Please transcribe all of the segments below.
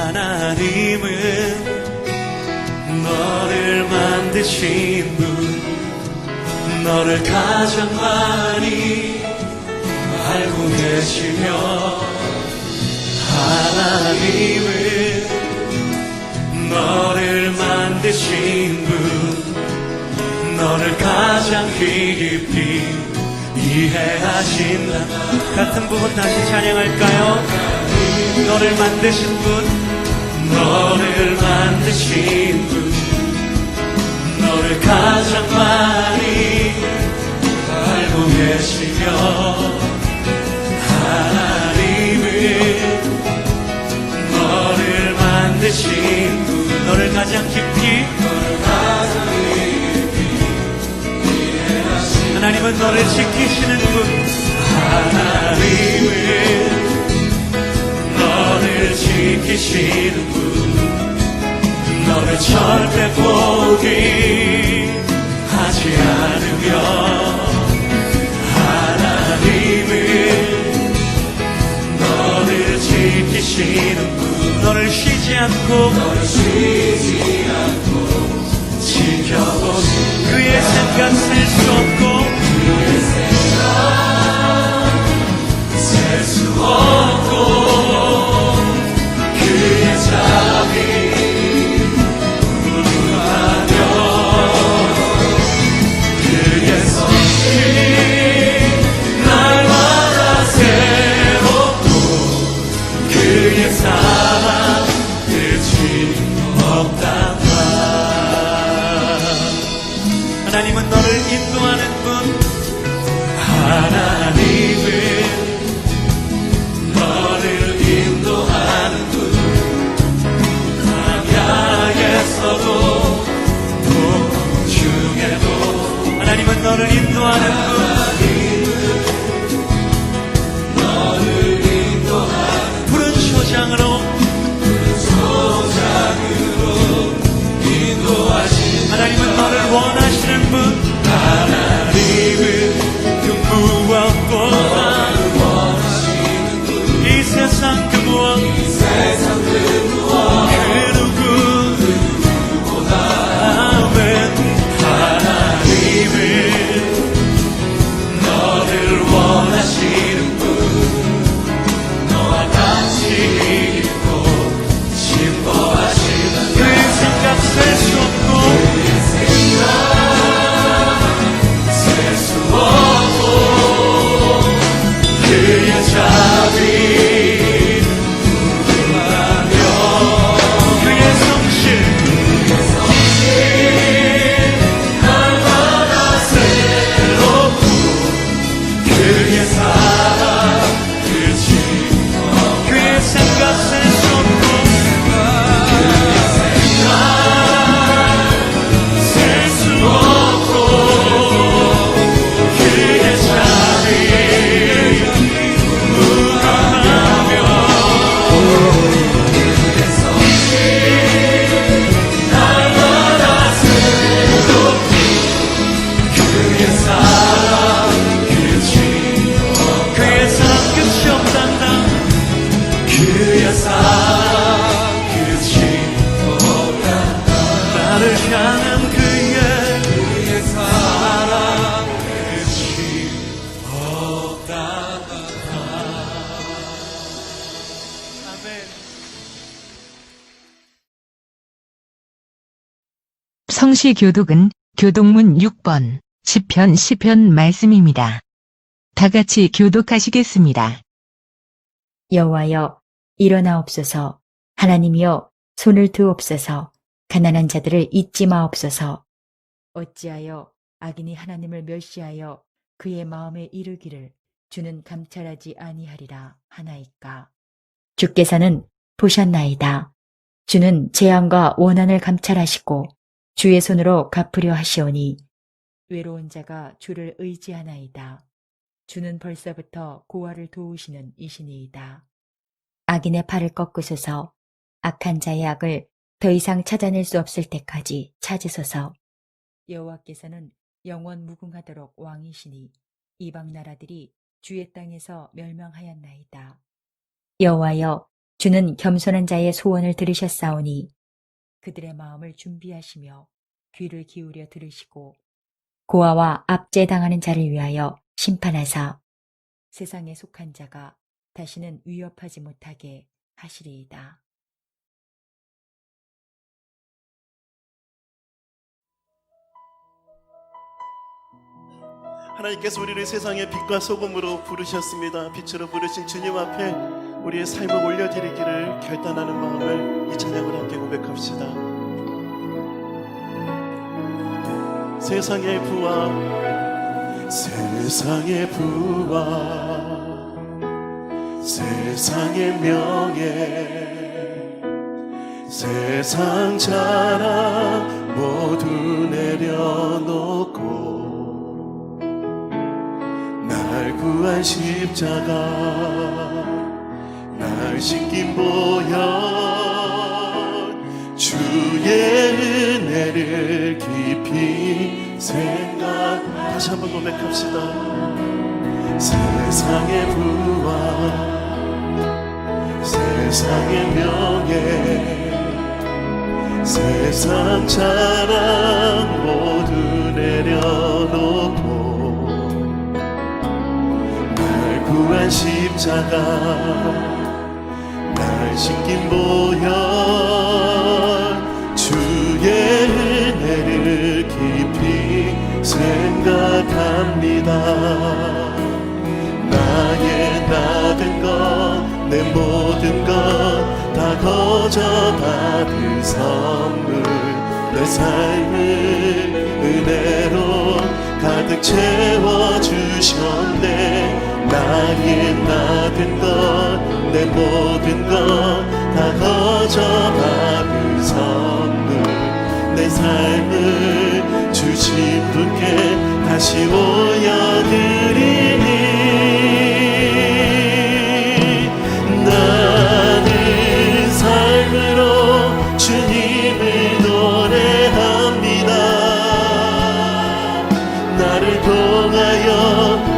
하나님은 너를 만드신 분, 너를 가장 많이 알고 계시며, 하나님은 너를 만드신 분, 너를 가장 깊이 이해하신다. 같은 부분 다시 찬양할까요? 너를 만드신 분, 너를 만드신 분, 너를 가장 많이 알고 계시며, 하나님은 너를 만드신 분, 너를 가장 깊이 이해하시는, 하나님은 너를 지키시는 분, 하나님은 너를 지키시는 분, 너를 절대 포기하지 않으며, 하나님은 너를 지키시는 분, 너를 쉬지 않고 지켜보시, 그의 생각 셀 수 없고 셀 수 없고 그의 자비 무궁하며 그의 성실 날마다 새롭고 그의 사랑 끝이 없단다. 하나님은 너를 인도하는 분, 하나님은 너를 인도하는 분, 광야에서도 폭풍 중에도 하나님은 너를 인도하는 분, 너를 인도하는 푸른 초장으로 인도하신, 하나님은 너를 원하시는 분, 하나님은 그 무엇보다 이 세상 그 무엇 그 누구보다 아멘. 하나님은 너를 원하시는 분, 너와 같이 있고 기뻐하시는, 그의 생각 셀 수 없고 셀 수 없고 그의 자비 무궁하며 그의 성실 날마다 새롭고 그의 사랑 끝이 없고 그의 생각 셀 수 없고 그의 생각 셀 수 없고 그의 자비 무궁하며 그의 성실 날마다 새롭고 그의 사랑 끝이 없다. 그의 사랑 끝이 없단다. 그의 사랑 끝이 없단다. 나를 향한 그의 사랑 끝이 없단다. 아멘. 성시교독은 교독문 6번, 시편 말씀입니다. 다 같이 교독하시겠습니다. 여호와여, 일어나옵소서. 하나님이여, 손을 드옵소서. 가난한 자들을 잊지 마옵소서. 어찌하여 악인이 하나님을 멸시하여 그의 마음에 이르기를 주는 감찰하지 아니하리라 하나이까. 주께서는 보셨나이다. 주는 재앙과 원한을 감찰하시고 주의 손으로 갚으려 하시오니 외로운 자가 주를 의지하나이다. 주는 벌써부터 고아를 도우시는 이시니이다. 악인의 팔을 꺾으소서. 악한 자의 악을 더 이상 찾아낼 수 없을 때까지 찾으소서. 여호와께서는 영원 무궁하도록 왕이시니 이방 나라들이 주의 땅에서 멸망하였나이다. 여호와여, 주는 겸손한 자의 소원을 들으셨사오니 그들의 마음을 준비하시며 귀를 기울여 들으시고 고아와 압제당하는 자를 위하여 심판하사 세상에 속한 자가 다시는 위협하지 못하게 하시리이다. 하나님께서 우리를 세상의 빛과 소금으로 부르셨습니다. 빛으로 부르신 주님 앞에 우리의 삶을 올려드리기를 결단하는 마음을 이 찬양을 함께 고백합시다. 세상의 부와 세상의 부와 세상의 명예 세상 자랑 모두 내려놓고 날 구한 십자가 날 씻긴 보혈 주의 은혜를 깊이 생각 다시 한번 고백합시다. 세상의 부와 세상의 명예 세상 자랑 모두 내려놓고 날 구한 십자가 날 씻긴 보혈 주의 은혜를 깊이 생각합니다. 나의 나된 것 내 모든 것 다 거저 받은 선물 내 삶을 은혜로 가득 채워주셨네. 나의 나된 것 내 모든 것 다 거저 받은 선물 내 삶을 주신 분께 다시 올려드리니 나는 삶으로 주님을 노래합니다. 나를 통하여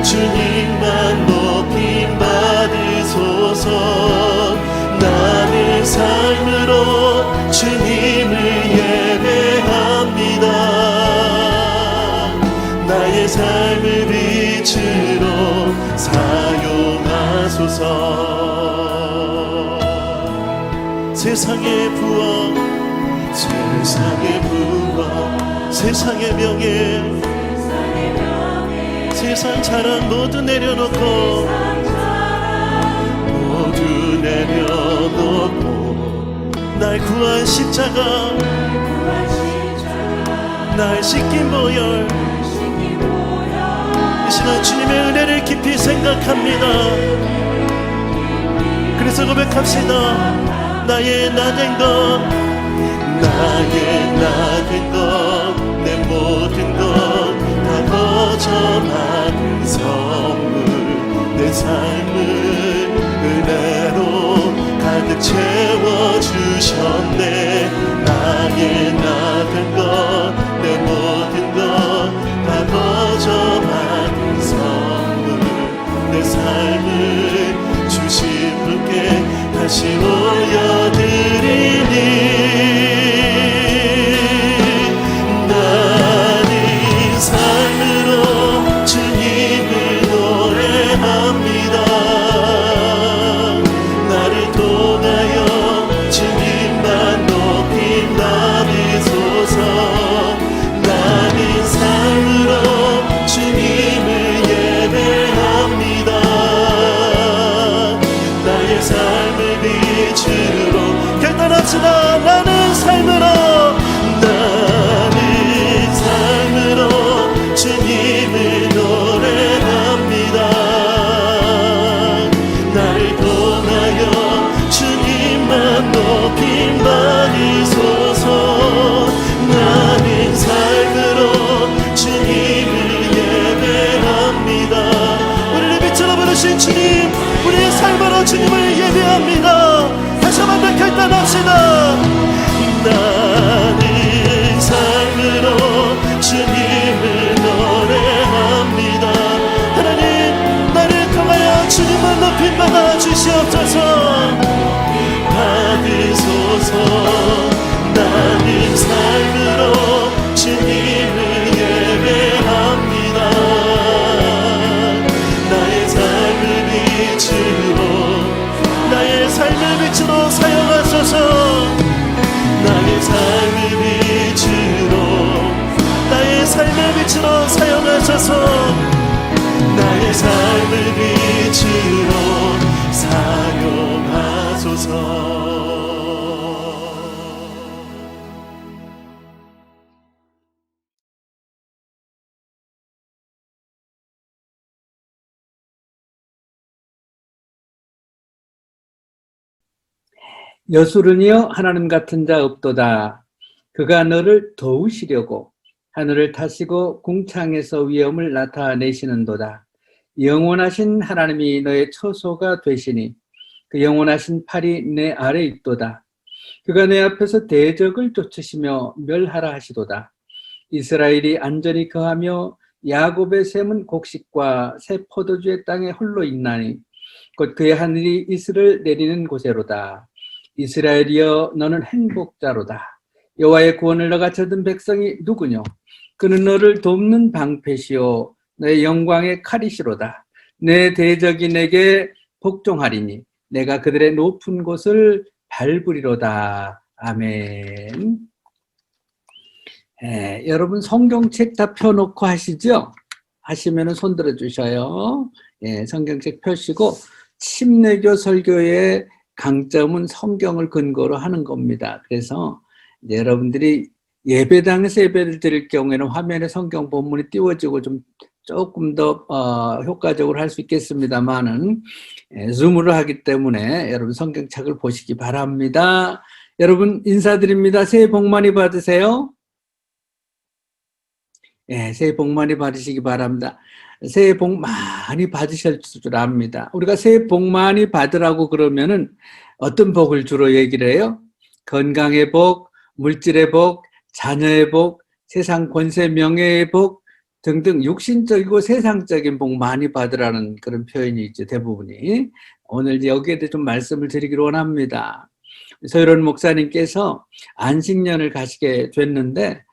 주님만 높임 받으소서. 나는 삶으로 주님을 예배합니다. 나의 삶을 빛으로 사용하소서. 세상의 부와 세상의 부와 세상의 명예 세상 자랑 모두 내려놓고 모두 내려놓고 날 구한 십자가 날 씻긴 보혈 이 시간 주님의 은혜를 깊이 생각합니다. 그래서 고백합시다. 나의 나된 것 나의 나된 것 내 모든 것 다 거저 받은 선물 내 삶을 은혜로 가득 채워주셨네. 나의 나된 것 내 모든 것 다 거저 받은 선물 내 삶을 주신 분께 다시 올려드리니 나는 삶으로 주님을 노래합니다. 나를 통하여 주님만 높임 받으소서. 나는 삶으로 주님을 예배합니다. 나의 삶을 빛으로 결단합시다. 나는 삶으로 주님을 노래합니다. 나를 통하여 주님만 높임 받으소서. 나는 삶으로 주님을 예배합니다. 우리를 빛으로 부르신 주님 우리의 삶으로 주님을 예배합니다. 다시 한번 결단합시다. 나는 삶으로 주님을 노래합니다. 하나님 나를 통하여 주님만 높임 받아 주시옵소서. 나는 삶으로 주님을 예배합니다. 나의 삶을 빛으로 나의 삶을 빛으로 사용하소서. 나의 삶을 빛으로 나의 삶을 빛으로 사용하소서. 나의 삶을 빛으로 사용하소서. 여수르니여 하나님 같은 자 없도다. 그가 너를 도우시려고 하늘을 타시고 궁창에서 위엄을 나타내시는도다. 영원하신 하나님이 너의 처소가 되시니 그 영원하신 팔이 내 아래 있도다. 그가 내 앞에서 대적을 쫓으시며 멸하라 하시도다. 이스라엘이 안전히 거하며 야곱의 샘은 곡식과 새 포도주의 땅에 홀로 있나니 곧 그의 하늘이 이슬을 내리는 곳에로다. 이스라엘이여 너는 행복자로다. 여호와의 구원을 너가 찾은 백성이 누구뇨? 그는 너를 돕는 방패시오 너의 영광의 칼이시로다. 내 대적이 내게 복종하리니 내가 그들의 높은 곳을 밟으리로다. 아멘. 여러분 성경책 다 펴놓고 하시죠? 하시면 손 들어주셔요. 성경책 펴시고 침례교 설교의 강점은 성경을 근거로 하는 겁니다. 그래서 여러분들이 예배당에서 예배를 드릴 경우에는 화면에 성경 본문이 띄워지고 조금 더 효과적으로 할 수 있겠습니다만은 줌으로 하기 때문에 여러분 성경책을 보시기 바랍니다. 여러분 인사드립니다. 새해 복 많이 받으세요. 새해 복 많이 받으시기 바랍니다. 새해 복 많이 받으실 줄 압니다. 우리가 새해 복 많이 받으라고 그러면은 어떤 복을 주로 얘기를 해요? 건강의 복, 물질의 복, 자녀의 복, 세상 권세 명예의 복 등등 육신적이고 세상적인 복 많이 받으라는 그런 표현이 있죠. 대부분이. 오늘 여기에 대해 좀 말씀을 드리기로 원합니다. 서유론 목사님께서 안식년을 가시게 됐는데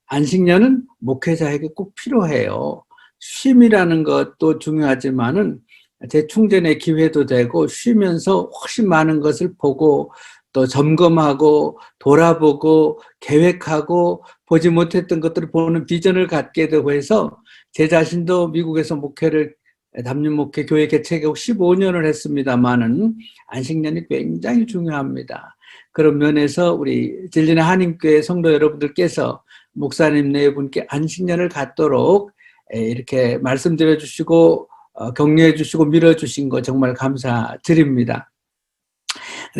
안식년은 목회자에게 꼭 필요해요. 쉼이라는 것도 중요하지만은 재충전의 기회도 되고 쉬면서 훨씬 많은 것을 보고 또 점검하고 돌아보고 계획하고 보지 못했던 것들을 보는 비전을 갖게 되고 해서 제 자신도 미국에서 목회를 담임 목회 교회 개척하고 15년을 했습니다만은 안식년이 굉장히 중요합니다. 그런 면에서 우리 진리의 한인교회 성도 여러분들께서 목사님 네 분께 안식년을 갖도록 이렇게 말씀드려 주시고 격려해 주시고 밀어주신 거 정말 감사드립니다.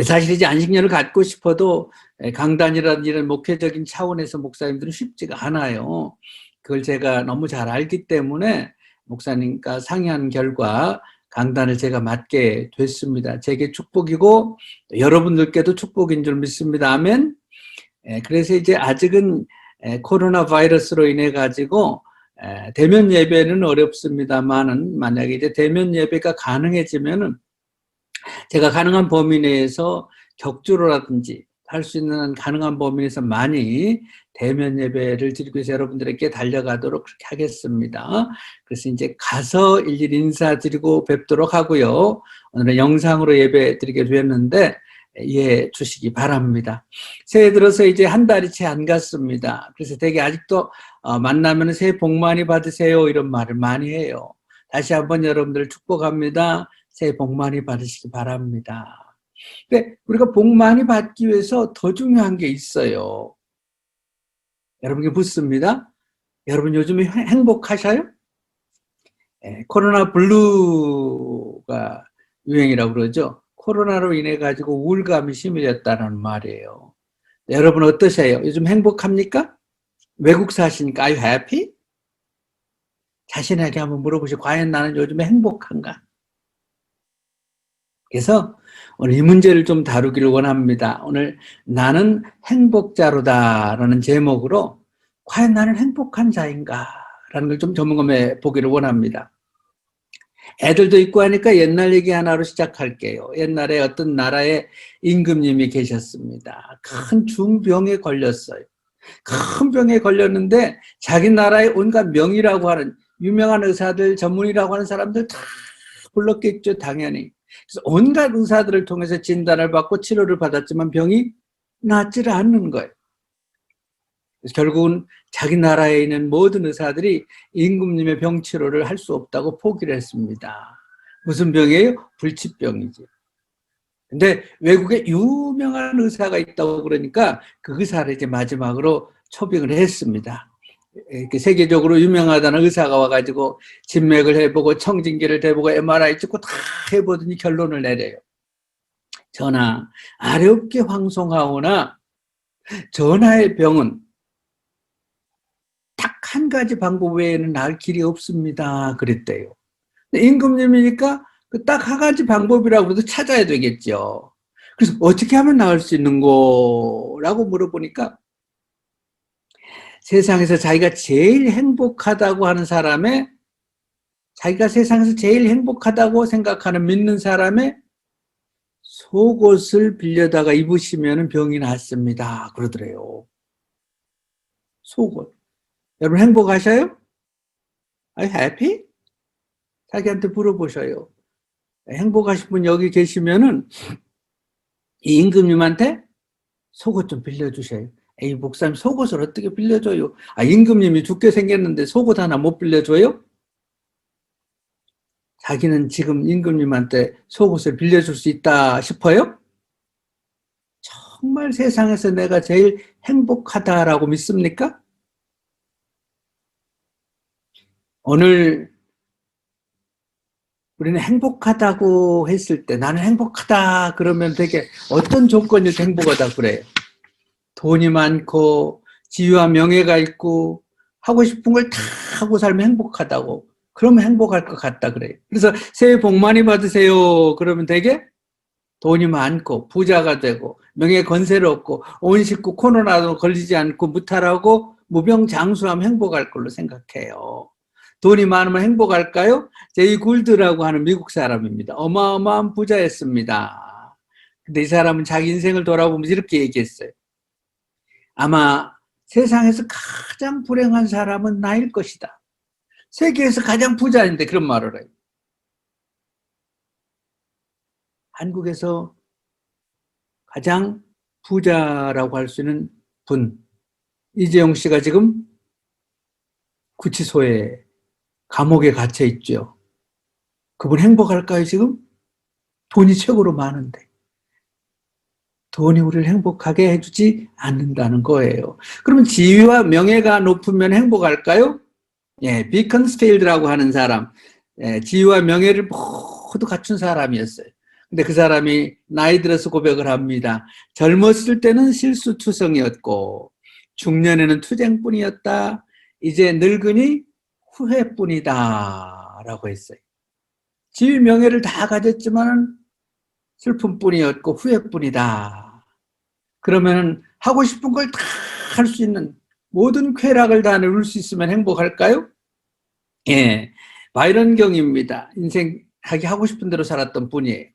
사실 이제 안식년을 갖고 싶어도 강단이라든지 이런 목회적인 차원에서 목사님들은 쉽지가 않아요. 그걸 제가 너무 잘 알기 때문에 목사님과 상의한 결과 강단을 제가 맡게 됐습니다. 제게 축복이고 여러분들께도 축복인 줄 믿습니다. 아멘. 그래서 이제 아직은 코로나 바이러스로 인해 가지고 대면 예배는 어렵습니다만은 만약에 이제 대면 예배가 가능해지면은 제가 가능한 범위 내에서 격주로라든지 할 수 있는 가능한 범위 내에서 많이 대면 예배를 드리고 해서 여러분들에게 달려가도록 그렇게 하겠습니다. 그래서 이제 가서 일일이 인사드리고 뵙도록 하고요. 오늘은 영상으로 예배 드리게 되었는데 이해해 주시기 바랍니다. 새해 들어서 이제 한 달이 채 안 갔습니다. 그래서 되게 아직도 만나면 새해 복 많이 받으세요 이런 말을 많이 해요. 다시 한번 여러분들 축복합니다. 새해 복 많이 받으시기 바랍니다. 근데 우리가 복 많이 받기 위해서 더 중요한 게 있어요. 여러분께 묻습니다. 여러분 요즘에 행복하셔요? 코로나 블루가 유행이라고 그러죠. 코로나로 인해 가지고 우울감이 심해졌다는 말이에요. 여러분 어떠세요? 요즘 행복합니까? 외국 사시니까 are you happy? 자신에게 한번 물어보시고 과연 나는 요즘에 행복한가? 그래서 오늘 이 문제를 좀 다루기를 원합니다. 오늘 나는 행복자로다 라는 제목으로 과연 나는 행복한 자인가? 라는 걸 좀 점검해 보기를 원합니다. 애들도 있고 하니까 옛날 얘기 하나로 시작할게요. 옛날에 어떤 나라에 임금님이 계셨습니다. 큰 중병에 걸렸어요. 큰 병에 걸렸는데 자기 나라의 온갖 명의라고 하는 유명한 의사들, 전문의라고 하는 사람들 다 불렀겠죠, 당연히. 그래서 온갖 의사들을 통해서 진단을 받고 치료를 받았지만 병이 낫지를 않는 거예요. 그래서 결국은 자기 나라에 있는 모든 의사들이 임금님의 병 치료를 할 수 없다고 포기를 했습니다. 무슨 병이에요? 불치병이지. 근데 외국에 유명한 의사가 있다고 그러니까 그 의사를 이제 마지막으로 초빙을 했습니다. 이렇게 세계적으로 유명하다는 의사가 와가지고 진맥을 해보고 청진기를 해보고 MRI 찍고 다 해보더니 결론을 내려요. 전하, 아렵게 황송하오나 전하의 병은 딱 한 가지 방법 외에는 나을 길이 없습니다. 그랬대요. 임금님이니까 그 딱 한 가지 방법이라고 해도 찾아야 되겠죠. 그래서 어떻게 하면 나을 수 있는 거라고 물어보니까 세상에서 자기가 제일 행복하다고 하는 사람의, 자기가 세상에서 제일 행복하다고 생각하는 믿는 사람의 속옷을 빌려다가 입으시면 병이 낫습니다. 그러더래요. 속옷. 여러분 행복하셔요? Are you happy? 자기한테 물어보셔요. 행복하신 분 여기 계시면은 이 임금님한테 속옷 좀 빌려주셔요. 에이, 목사님 속옷을 어떻게 빌려줘요? 아, 임금님이 죽게 생겼는데 속옷 하나 못 빌려줘요? 자기는 지금 임금님한테 속옷을 빌려줄 수 있다 싶어요? 정말 세상에서 내가 제일 행복하다라고 믿습니까? 오늘 우리는 행복하다고 했을 때 나는 행복하다 그러면 되게 어떤 조건일 때 행복하다 그래요? 돈이 많고 지위와 명예가 있고 하고 싶은 걸 다 하고 살면 행복하다고, 그러면 행복할 것 같다 그래요. 그래서 새해 복 많이 받으세요 그러면 되게 돈이 많고 부자가 되고 명예 건세를 얻고 온 식구 코로나도 걸리지 않고 무탈하고 무병장수하면 행복할 걸로 생각해요. 돈이 많으면 행복할까요? 제이 굴드라고 하는 미국 사람입니다. 어마어마한 부자였습니다. 근데 이 사람은 자기 인생을 돌아보면서 이렇게 얘기했어요. 아마 세상에서 가장 불행한 사람은 나일 것이다. 세계에서 가장 부자인데 그런 말을 해요. 한국에서 가장 부자라고 할 수 있는 분, 이재용 씨가 지금 구치소에 감옥에 갇혀 있죠. 그분 행복할까요, 지금? 돈이 최고로 많은데. 돈이 우리를 행복하게 해주지 않는다는 거예요. 그러면 지위와 명예가 높으면 행복할까요? 예, 비컨스필드라고 하는 사람, 예, 지위와 명예를 모두 갖춘 사람이었어요. 근데 그 사람이 나이 들어서 고백을 합니다. 젊었을 때는 실수투성이었고 중년에는 투쟁뿐이었다. 이제 늙으니 후회뿐이다 라고 했어요. 지위 명예를 다 가졌지만 슬픔뿐이었고 후회뿐이다. 그러면 하고 싶은 걸 다 할 수 있는, 모든 쾌락을 다 누릴 수 있으면 행복할까요? 예, 바이런 경입니다. 인생 하고 싶은 대로 살았던 분이에요.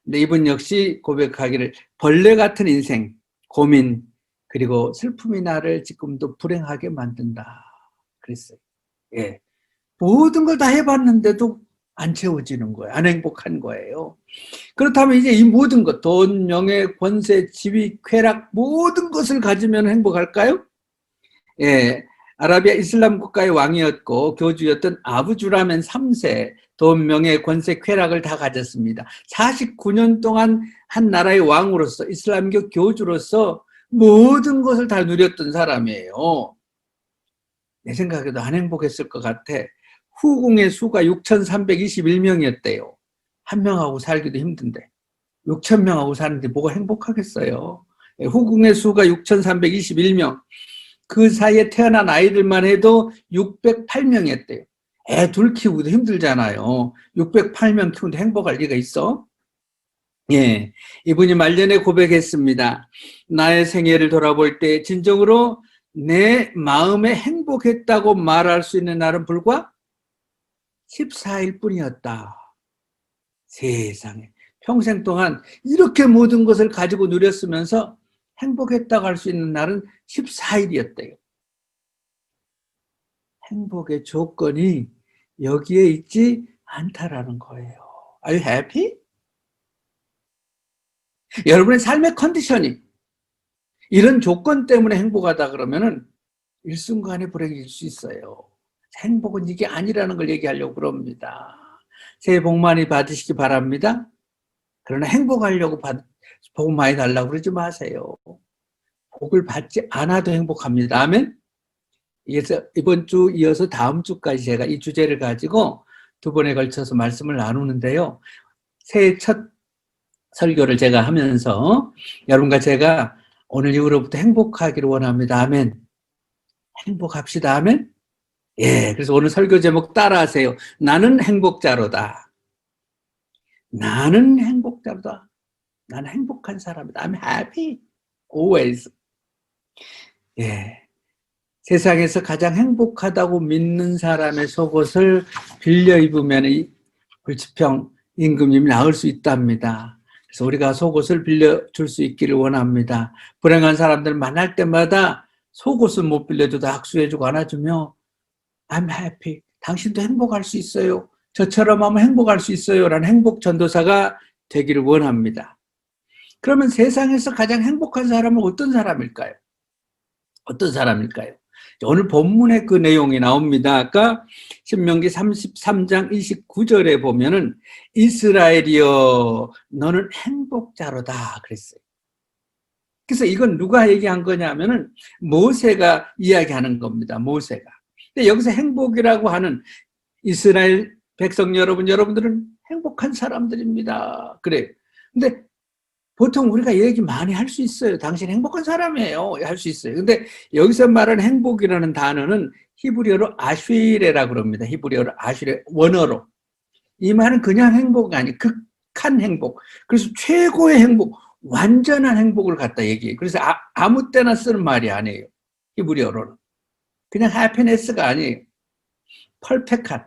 근데 이분 역시 고백하기를 벌레 같은 인생, 고민, 그리고 슬픔이 나를 지금도 불행하게 만든다 그랬어요. 예, 모든 걸 다 해봤는데도 안 채워지는 거예요. 안 행복한 거예요. 그렇다면 이제 이 모든 것, 돈, 명예, 권세, 지위, 쾌락, 모든 것을 가지면 행복할까요? 예, 아라비아 이슬람 국가의 왕이었고 교주였던 아부주라멘 3세, 돈, 명예, 권세, 쾌락을 다 가졌습니다. 49년 동안 한 나라의 왕으로서, 이슬람교 교주로서 모든 것을 다 누렸던 사람이에요. 내 생각에도 안 행복했을 것 같아. 후궁의 수가 6,321명이었대요. 한 명하고 살기도 힘든데 6,000명하고 사는데 뭐가 행복하겠어요. 후궁의 수가 6,321명. 그 사이에 태어난 아이들만 해도 608명이었대요. 애 둘 키우기도 힘들잖아요. 608명 키우는데 행복할 리가 있어? 예, 이분이 말년에 고백했습니다. 나의 생애를 돌아볼 때 진정으로 내 마음에 행복했다고 말할 수 있는 날은 불과 14일 뿐이었다. 세상에 평생 동안 이렇게 모든 것을 가지고 누렸으면서 행복했다고 할 수 있는 날은 14일이었대요. 행복의 조건이 여기에 있지 않다라는 거예요. Are you happy? 여러분의 삶의 컨디션이 이런 조건 때문에 행복하다 그러면은 일순간에 불행일 수 있어요. 행복은 이게 아니라는 걸 얘기하려고 그럽니다. 새해 복 많이 받으시기 바랍니다. 그러나 행복하려고 복 많이 달라고 그러지 마세요. 복을 받지 않아도 행복합니다. 아멘? 그래서 이번 주 이어서 다음 주까지 제가 이 주제를 가지고 두 번에 걸쳐서 말씀을 나누는데요. 새해 첫 설교를 제가 하면서 여러분과 제가 오늘 이후로부터 행복하기를 원합니다. 아멘. 행복합시다. 아멘. 예, 그래서 오늘 설교 제목 따라하세요. 나는 행복자로다. 나는 행복자로다. 나는 행복한 사람이다. I'm happy. Always. 예. 세상에서 가장 행복하다고 믿는 사람의 속옷을 빌려 입으면 이 불치병 임금님이 나을 수 있답니다. 그래서 우리가 속옷을 빌려줄 수 있기를 원합니다. 불행한 사람들 만날 때마다 속옷을 못 빌려줘도 악수해주고 안아주며 I'm happy. 당신도 행복할 수 있어요. 저처럼 하면 행복할 수 있어요. 라는 행복 전도사가 되기를 원합니다. 그러면 세상에서 가장 행복한 사람은 어떤 사람일까요? 어떤 사람일까요? 오늘 본문에 그 내용이 나옵니다. 아까 신명기 33장 29절에 보면은 이스라엘이여 너는 행복자로다 그랬어요. 그래서 이건 누가 얘기한 거냐면은 모세가 이야기하는 겁니다. 모세가. 근데 여기서 행복이라고 하는 이스라엘 백성 여러분들은 행복한 사람들입니다. 그래요. 근데 보통 우리가 얘기 많이 할 수 있어요. 당신 행복한 사람이에요. 할 수 있어요. 근데 여기서 말하는 행복이라는 단어는 히브리어로 아쉬레라고 그럽니다. 히브리어로 아쉬레, 원어로. 이 말은 그냥 행복이 아니에요. 극한 행복. 그래서 최고의 행복, 완전한 행복을 갖다 얘기해요. 그래서 아무 때나 쓰는 말이 아니에요. 히브리어로는. 그냥 해피니스가 아니에요. 퍼펙한,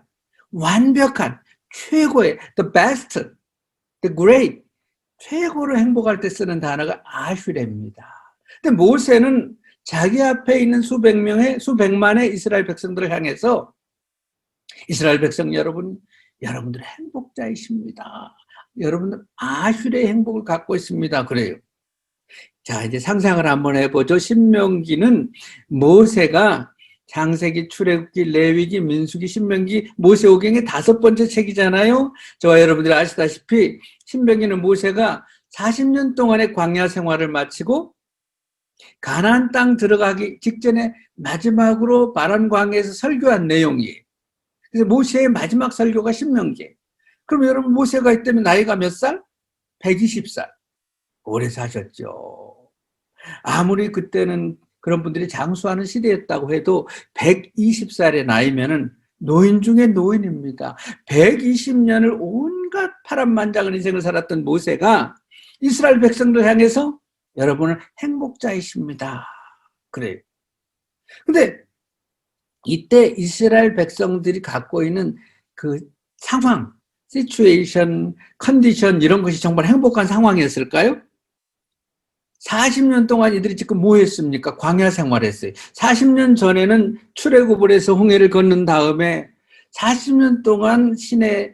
완벽한, 최고의, the best, the great. 최고로 행복할 때 쓰는 단어가 아슈레입니다. 근데 모세는 자기 앞에 있는 수백만의 이스라엘 백성들을 향해서 이스라엘 백성 여러분들 행복자이십니다. 여러분들 아슈레의 행복을 갖고 있습니다. 그래요. 자, 이제 상상을 한번 해보죠. 신명기는 모세가 창세기, 출애굽기, 레위기, 민수기, 신명기, 모세오경의 5번째 책이잖아요. 저와 여러분들이 아시다시피 신명기는 모세가 40년 동안의 광야 생활을 마치고 가나안 땅 들어가기 직전에 마지막으로 바란 광야에서 설교한 내용이에요. 그래서 모세의 마지막 설교가 신명기예요. 그럼 여러분 모세가 이때면 나이가 몇 살? 120살. 오래 사셨죠. 아무리 그때는 그런 분들이 장수하는 시대였다고 해도 120살의 나이면은 노인 중에 노인입니다. 120년을 온갖 파란만장한 인생을 살았던 모세가 이스라엘 백성들 향해서 여러분은 행복자이십니다. 그래요. 근데 이때 이스라엘 백성들이 갖고 있는 그 상황, 시츄에이션, 컨디션 이런 것이 정말 행복한 상황이었을까요? 40년 동안 이들이 지금 뭐 했습니까? 광야 생활했어요. 40년 전에는 출애굽을 해서 홍해를 건넌 다음에 40년 동안 시내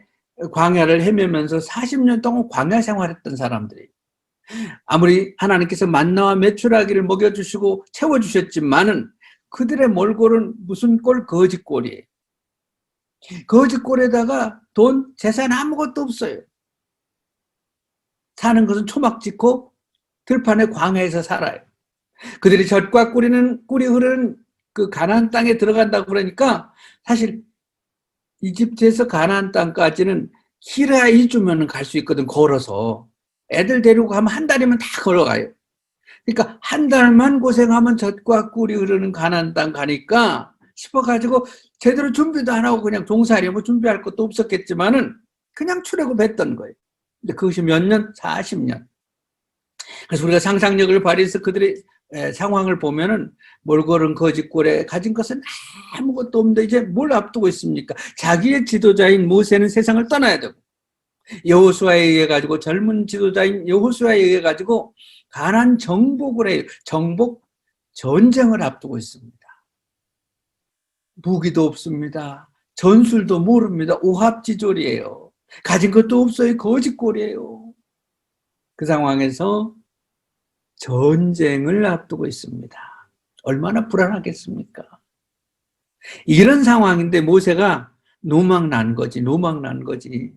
광야를 헤매면서 40년 동안 광야 생활했던 사람들이 아무리 하나님께서 만나와 메추라기를 먹여주시고 채워주셨지만은 그들의 몰골은 무슨 꼴? 거짓꼴이에요. 거짓꼴에다가 돈, 재산 아무것도 없어요. 사는 것은 초막 짓고 들판의 광야에서 살아요. 그들이 젖과 꿀이 흐르는 그 가나안 땅에 들어간다고 그러니까 사실 이집트에서 가나안 땅까지는 키라 2주면 갈 수 있거든, 걸어서. 애들 데리고 가면 한 달이면 다 걸어가요. 그러니까 한 달만 고생하면 젖과 꿀이 흐르는 가나안 땅 가니까 싶어가지고 제대로 준비도 안 하고 그냥 종살이 뭐 준비할 것도 없었겠지만은 그냥 출애굽했던 거예요. 근데 그것이 몇 년? 40년. 그래서 우리가 상상력을 발휘해서 그들의 상황을 보면은 몰골은 거짓골에 가진 것은 아무것도 없는데 이제 뭘 앞두고 있습니까? 자기의 지도자인 모세는 세상을 떠나야 되고 여호수아에 의해 가지고 젊은 지도자인 여호수아에 의해 가지고 가나안 정복을 해요. 정복 전쟁을 앞두고 있습니다. 무기도 없습니다. 전술도 모릅니다. 오합지졸이에요. 가진 것도 없어요. 거짓골이에요. 그 상황에서 전쟁을 앞두고 있습니다. 얼마나 불안하겠습니까? 이런 상황인데 모세가 노망 난 거지.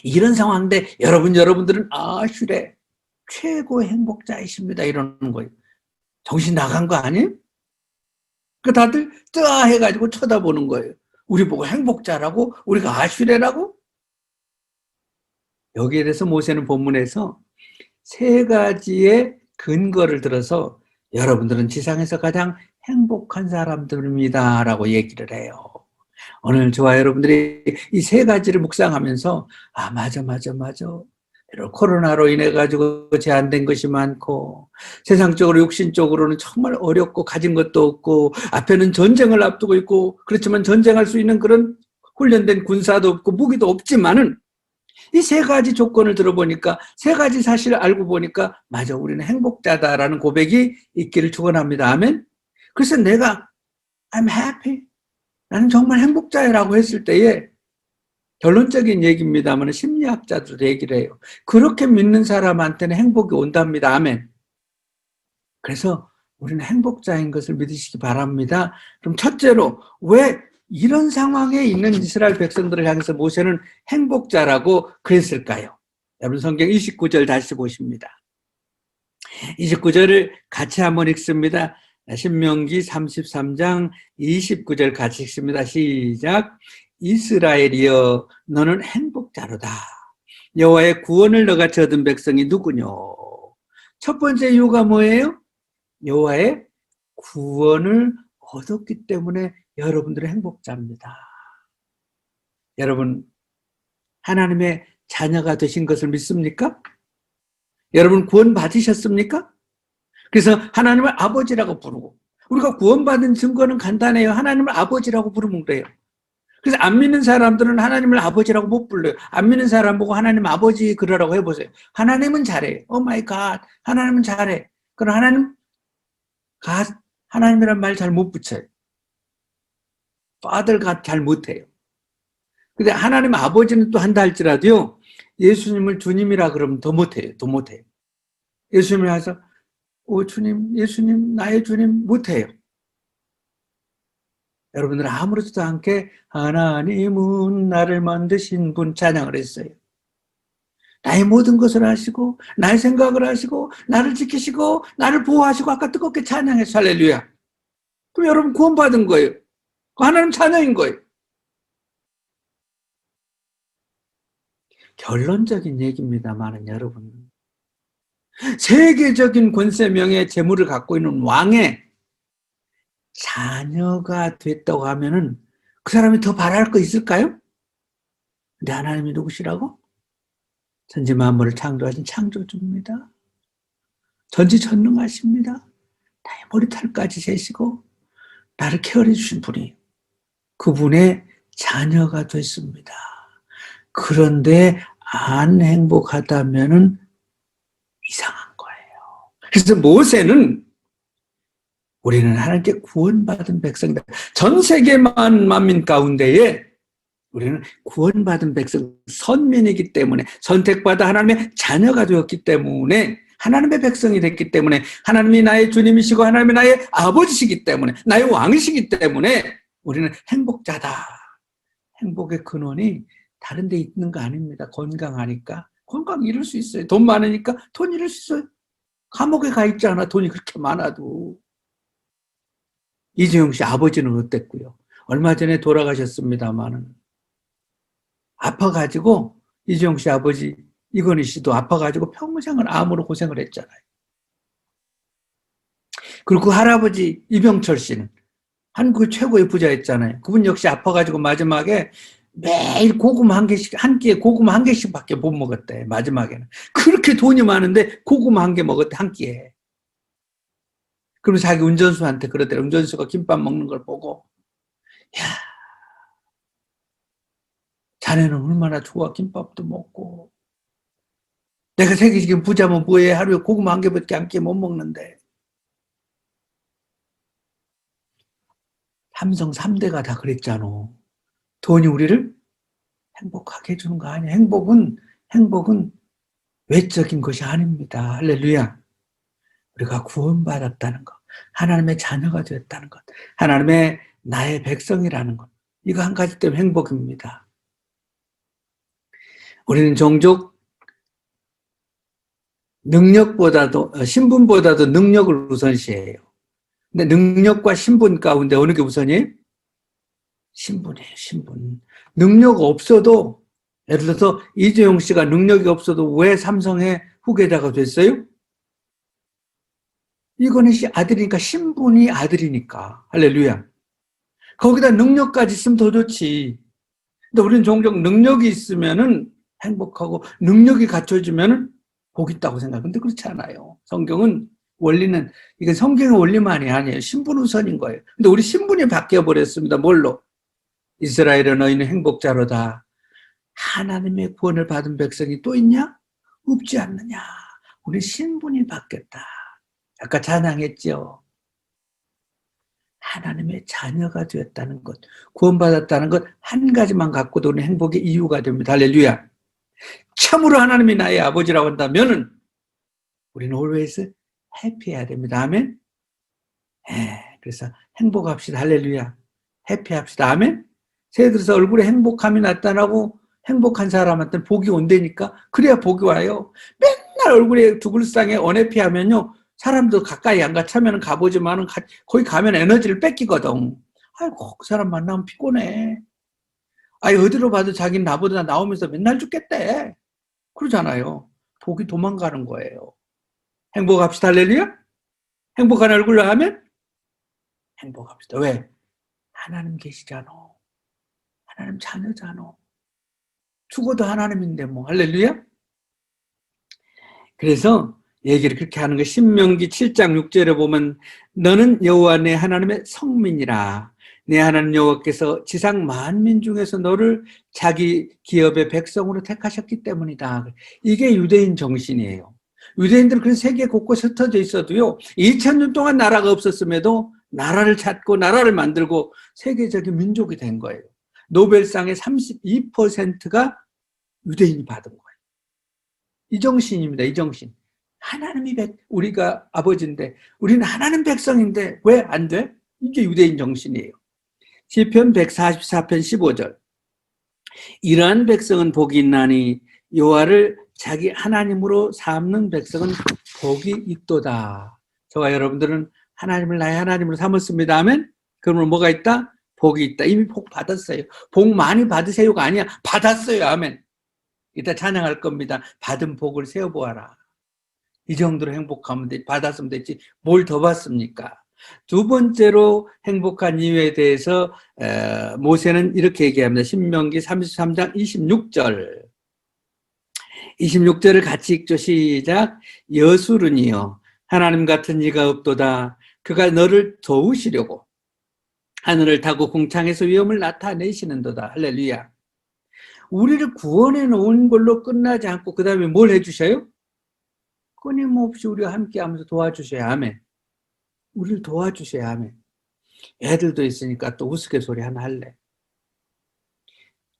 이런 상황인데 여러분들은 슈레 최고의 행복자이십니다. 이러는 거예요. 정신 나간 거 아니에요? 그 다들 뜨아 해가지고 쳐다보는 거예요. 우리 보고 행복자라고? 우리가 아슈레라고? 여기에 대해서 모세는 본문에서 세 가지의 근거를 들어서 여러분들은 지상에서 가장 행복한 사람들입니다 라고 얘기를 해요. 오늘 저와 여러분들이 이 세 가지를 묵상하면서 맞아. 코로나로 인해 가지고 제한된 것이 많고 세상적으로 육신적으로는 정말 어렵고 가진 것도 없고 앞에는 전쟁을 앞두고 있고 그렇지만 전쟁할 수 있는 그런 훈련된 군사도 없고 무기도 없지만은 이 세 가지 조건을 들어보니까 세 가지 사실을 알고 보니까 맞아 우리는 행복자다라는 고백이 있기를 축원합니다. 아멘. 그래서 내가 I'm happy 나는 정말 행복자라고 했을 때에 결론적인 얘기입니다만 심리학자들도 얘기를 해요. 그렇게 믿는 사람한테는 행복이 온답니다. 아멘. 그래서 우리는 행복자인 것을 믿으시기 바랍니다. 그럼 첫째로 왜 이런 상황에 있는 이스라엘 백성들을 향해서 모세는 행복자라고 그랬을까요? 여러분 성경 29절 다시 보십니다. 29절을 같이 한번 읽습니다. 신명기 33장 29절 같이 읽습니다. 시작. 이스라엘이여 너는 행복자로다. 여호와의 구원을 너같이 얻은 백성이 누구뇨? 첫 번째 이유가 뭐예요? 여호와의 구원을 얻었기 때문에 여러분들은 행복자입니다. 여러분 하나님의 자녀가 되신 것을 믿습니까? 여러분 구원 받으셨습니까? 그래서 하나님을 아버지라고 부르고 우리가 구원받은 증거는 간단해요. 하나님을 아버지라고 부르면 돼요. 그래서 안 믿는 사람들은 하나님을 아버지라고 못 불러요. 안 믿는 사람 보고 하나님 아버지 그러라고 해보세요. 하나님은 잘해. 오 마이 갓. 하나님은 잘해. 그럼 하나님이란 말 잘 못 붙여요. Father God 잘 못해요. 근데 하나님 아버지는 또 한다 할지라도요. 예수님을 주님이라 그러면 더 못해요. 예수님을 해서 주님, 예수님, 나의 주님 못해요. 여러분들은 아무렇지도 않게 하나님은 나를 만드신 분 찬양을 했어요. 나의 모든 것을 하시고 나의 생각을 하시고 나를 지키시고 나를 보호하시고 아까 뜨겁게 찬양했어. 할렐루야. 그럼 여러분 구원받은 거예요. 하나님 찬양인 거예요. 결론적인 얘기입니다만 여러분 세계적인 권세 명예 재물을 갖고 있는 왕의 자녀가 됐다고 하면은 그 사람이 더 바랄 거 있을까요? 근데 하나님이 누구시라고? 천지 만물을 창조하신 창조주입니다. 전지전능하십니다. 나의 머리털까지 재시고 나를 케어해 주신 분이 그분의 자녀가 됐습니다. 그런데 안 행복하다면은 이상한 거예요. 그래서 모세는 우리는 하나님께 구원받은 백성이다. 전 세계 만민 가운데에 우리는 구원받은 백성, 선민이기 때문에 선택받아 하나님의 자녀가 되었기 때문에 하나님의 백성이 됐기 때문에 하나님이 나의 주님이시고 하나님이 나의 아버지시기 때문에 나의 왕이시기 때문에 우리는 행복자다. 행복의 근원이 다른 데 있는 거 아닙니다. 건강하니까. 건강 잃을 수 있어요. 돈 많으니까 돈 잃을 수 있어요. 감옥에 가 있지 않아. 돈이 그렇게 많아도. 이재용 씨 아버지는 어땠고요? 얼마 전에 돌아가셨습니다만은 아파가지고 이재용 씨 아버지 이건희 씨도 아파가지고 평생을 암으로 고생을 했잖아요. 그리고 그 할아버지 이병철 씨는 한국의 최고의 부자였잖아요. 그분 역시 아파가지고 마지막에 매일 고구마 한 끼에 고구마 한 개씩밖에 못 먹었대. 마지막에는 그렇게 돈이 많은데 고구마 한 개 먹었대. 한 끼에. 그러면 자기 운전수한테 그러더래. 운전수가 김밥 먹는 걸 보고 야 자네는 얼마나 좋아, 김밥도 먹고. 내가 세계적인 부자면 뭐해? 하루에 고구마 한 개밖에 한 끼 못 먹는데. 삼성 3대가 다 그랬잖아. 돈이 우리를 행복하게 해주는 거 아니야. 행복은 외적인 것이 아닙니다. 할렐루야. 우리가 구원받았다는 것, 하나님의 자녀가 되었다는 것, 하나님의 나의 백성이라는 것, 이거 한 가지 때문에 행복입니다. 우리는 종족 신분보다도 능력을 우선시해요. 근데 능력과 신분 가운데 어느 게 우선이에요? 신분이에요, 신분. 능력 없어도, 예를 들어서 이재용 씨가 능력이 없어도 왜 삼성의 후계자가 됐어요? 이거는 아들이니까, 신분이 아들이니까. 할렐루야. 거기다 능력까지 있으면 더 좋지. 근데 우리는 종종 능력이 있으면은 행복하고, 능력이 갖춰지면은 복 있다고 생각하는데 그렇지 않아요. 성경은 원리는, 이게 성경의 원리만이 아니에요. 신분 우선인 거예요. 근데 우리 신분이 바뀌어버렸습니다. 뭘로? 이스라엘은 너희는 행복자로다. 하나님의 구원을 받은 백성이 또 있냐? 없지 않느냐. 우리 신분이 바뀌었다. 아까 찬양했죠. 하나님의 자녀가 되었다는 것, 구원받았다는 것 한 가지만 갖고도 우리는 행복의 이유가 됩니다. 할렐루야. 참으로 하나님이 나의 아버지라고 한다면은 우리는 always 해피해야 됩니다. 아멘. 그래서 행복합시다. 할렐루야. 해피합시다. 아멘. 새해 들어서 얼굴에 행복함이 나타나고 행복한 사람한테는 복이 온다니까. 그래야 복이 와요. 맨날 얼굴에 두글상에 언해피하면요, 사람도 가까이 안 가차면 가보지만은 거기 가면 에너지를 뺏기거든. 아이고, 그 사람 만나면 피곤해. 아이, 어디로 봐도 자기는 나보다 나오면서 맨날 죽겠대. 그러잖아요. 복이 도망가는 거예요. 행복합시다. 할렐루야. 행복한 얼굴로 하면 행복합시다. 왜? 하나님 계시잖아. 하나님 자녀잖아. 죽어도 하나님인데 뭐. 할렐루야. 그래서 얘기를 그렇게 하는 거. 신명기 7장 6절에 보면 너는 여호와 내 하나님의 성민이라. 내 하나님 여호와께서 지상 만민 중에서 너를 자기 기업의 백성으로 택하셨기 때문이다. 이게 유대인 정신이에요. 유대인들은 그런 세계 곳곳에 흩어져 있어도요, 2000년 동안 나라가 없었음에도 나라를 찾고 나라를 만들고 세계적인 민족이 된 거예요. 노벨상의 32%가 유대인이 받은 거예요. 이 정신입니다. 이 정신. 하나님이 우리가 아버지인데 우리는 하나님 백성인데 왜 안 돼? 이게 유대인 정신이에요. 시편 144편 15절. 이러한 백성은 복이 있나니 여호와를 자기 하나님으로 삼는 백성은 복이 있도다. 저와 여러분들은 하나님을 나의 하나님으로 삼았습니다. 아멘. 그러면 뭐가 있다? 복이 있다. 이미 복 받았어요. 복 많이 받으세요가 아니야. 받았어요. 아멘. 이따 찬양할 겁니다. 받은 복을 세어보아라. 이 정도로 행복하면 돼. 받았으면 됐지. 뭘 더 받습니까? 두 번째로 행복한 이유에 대해서 모세는 이렇게 얘기합니다. 신명기 33장 26절. 26절을 같이 읽죠. 시작. 여수르니여 하나님 같은 이가 없도다. 그가 너를 도우시려고 하늘을 타고 궁창에서 위엄을 나타내시는도다. 할렐루야. 우리를 구원해 놓은 걸로 끝나지 않고 그 다음에 뭘 해주셔요? 끊임없이 우리와 함께하면서 도와주셔야. 아멘. 우리를 도와주셔야. 아멘. 애들도 있으니까 또 우스갯소리 하나 할래.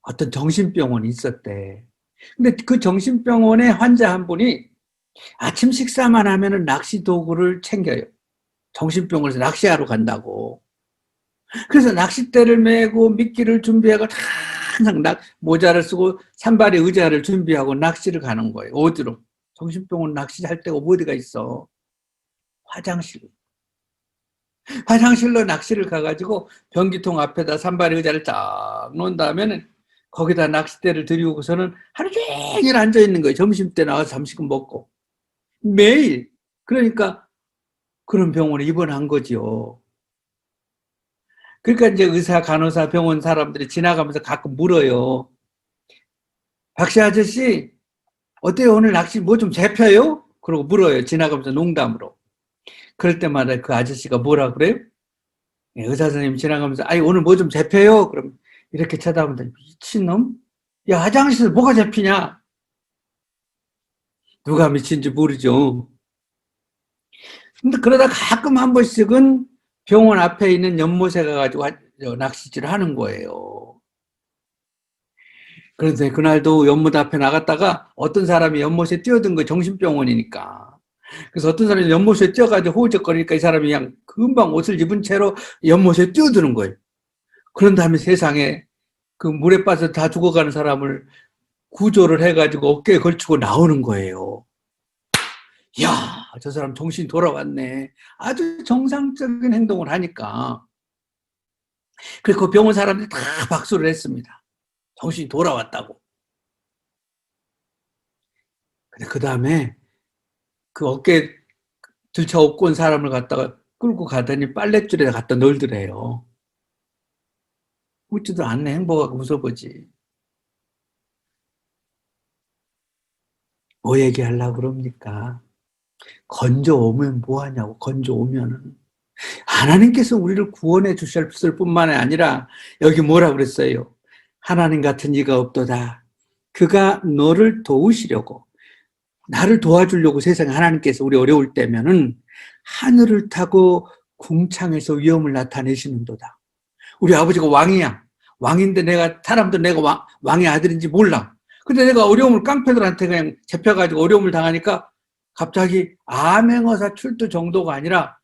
어떤 정신병원이 있었대. 근데 그 정신병원에 환자 한 분이 아침 식사만 하면은 낚시 도구를 챙겨요. 정신병원에서 낚시하러 간다고. 그래서 낚싯대를 메고 미끼를 준비하고 항상 모자를 쓰고 산발의 의자를 준비하고 낚시를 가는 거예요. 어디로? 정신병원 낚시할 데가 어디가 있어? 화장실로 낚시를 가가지고 변기통 앞에다 산발의 의자를 쫙 놓은 다음에는 거기다 낚싯대를 들이고서는 하루 종일 앉아있는 거예요. 점심때 나와서 잠시금 먹고. 매일. 그러니까 그런 병원에 입원한 거지요. 그러니까 이제 의사, 간호사, 병원 사람들이 지나가면서 가끔 물어요. 박씨 아저씨, 어때요? 오늘 낚시 뭐 좀 잡혀요? 그러고 물어요. 지나가면서 농담으로. 그럴 때마다 그 아저씨가 뭐라 그래요? 의사 선생님 지나가면서, 아니, 오늘 뭐 좀 잡혀요? 그럼 이렇게 쳐다보면, 미친놈? 야, 화장실에서 뭐가 잡히냐? 누가 미친지 모르죠. 근데 그러다 가끔 한 번씩은 병원 앞에 있는 연못에 가가지고 낚시질을 하는 거예요. 그런데 그날도 연못 앞에 나갔다가 어떤 사람이 연못에 뛰어든 거 정신병원이니까. 그래서 어떤 사람이 연못에 뛰어가지고 호우적거리니까 이 사람이 그냥 금방 옷을 입은 채로 연못에 뛰어드는 거예요. 그런 다음에 세상에 그 물에 빠져 다 죽어가는 사람을 구조를 해가지고 어깨에 걸치고 나오는 거예요. 이야, 저 사람 정신 돌아왔네. 아주 정상적인 행동을 하니까. 그래서 그 병원 사람들이 다 박수를 했습니다. 정신이 돌아왔다고. 근데 그 다음에 그 어깨에 들쳐 업고 온 사람을 갖다가 끌고 가더니 빨랫줄에 갖다 널더래요. 웃지도 않네. 행복하고 웃어보지. 뭐 얘기하려고 그럽니까? 건져 오면 뭐하냐고. 건져 오면은 하나님께서 우리를 구원해 주셨을 뿐만 아니라 여기 뭐라 그랬어요? 하나님 같은 이가 없도다. 그가 너를 도우시려고, 나를 도와주려고 세상에 하나님께서 우리 어려울 때면은 하늘을 타고 궁창에서 위험을 나타내시는도다. 우리 아버지가 왕이야. 왕인데 사람들 내가 왕의 아들인지 몰라. 근데 내가 어려움을 깡패들한테 그냥 잡혀가지고 어려움을 당하니까 갑자기 암행어사 출두 정도가 아니라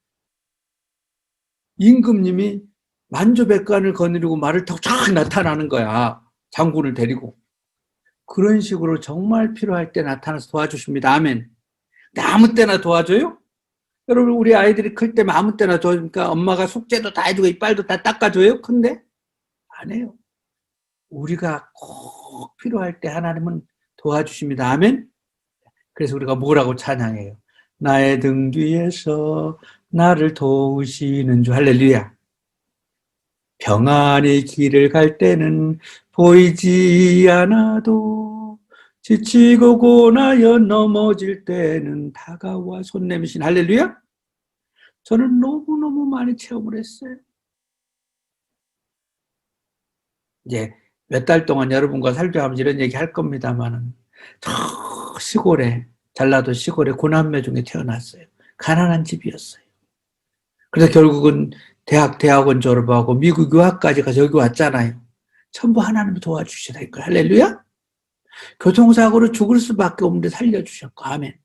임금님이 만주백관을 거느리고 말을 타고 쫙 나타나는 거야. 장군을 데리고. 그런 식으로 정말 필요할 때 나타나서 도와주십니다. 아멘. 근데 아무 때나 도와줘요? 여러분, 우리 아이들이 클 때면 아무 때나 도와주니까 엄마가 숙제도 다 해주고 이빨도 다 닦아줘요? 근데 안 해요. 우리가 꼭 필요할 때 하나님은 도와주십니다. 아멘. 그래서 우리가 뭐라고 찬양해요? 나의 등 뒤에서 나를 도우시는 주. 할렐루야. 평안히 길을 갈 때는 보이지 않아도 지치고 고나여 넘어질 때는 다가와 손 내미신. 할렐루야. 저는 너무너무 많이 체험을 했어요. 이제 몇 달 동안 여러분과 살펴가면서 이런 얘기 할 겁니다만은 저 시골에, 전라도 시골에 고남매 중에 태어났어요. 가난한 집이었어요. 그래서 결국은 대학원 졸업하고 미국 유학까지 가서 여기 왔잖아요. 전부 하나님이 도와주셔야 될 거예요. 할렐루야. 교통사고로 죽을 수밖에 없는데 살려주셨고. 아멘.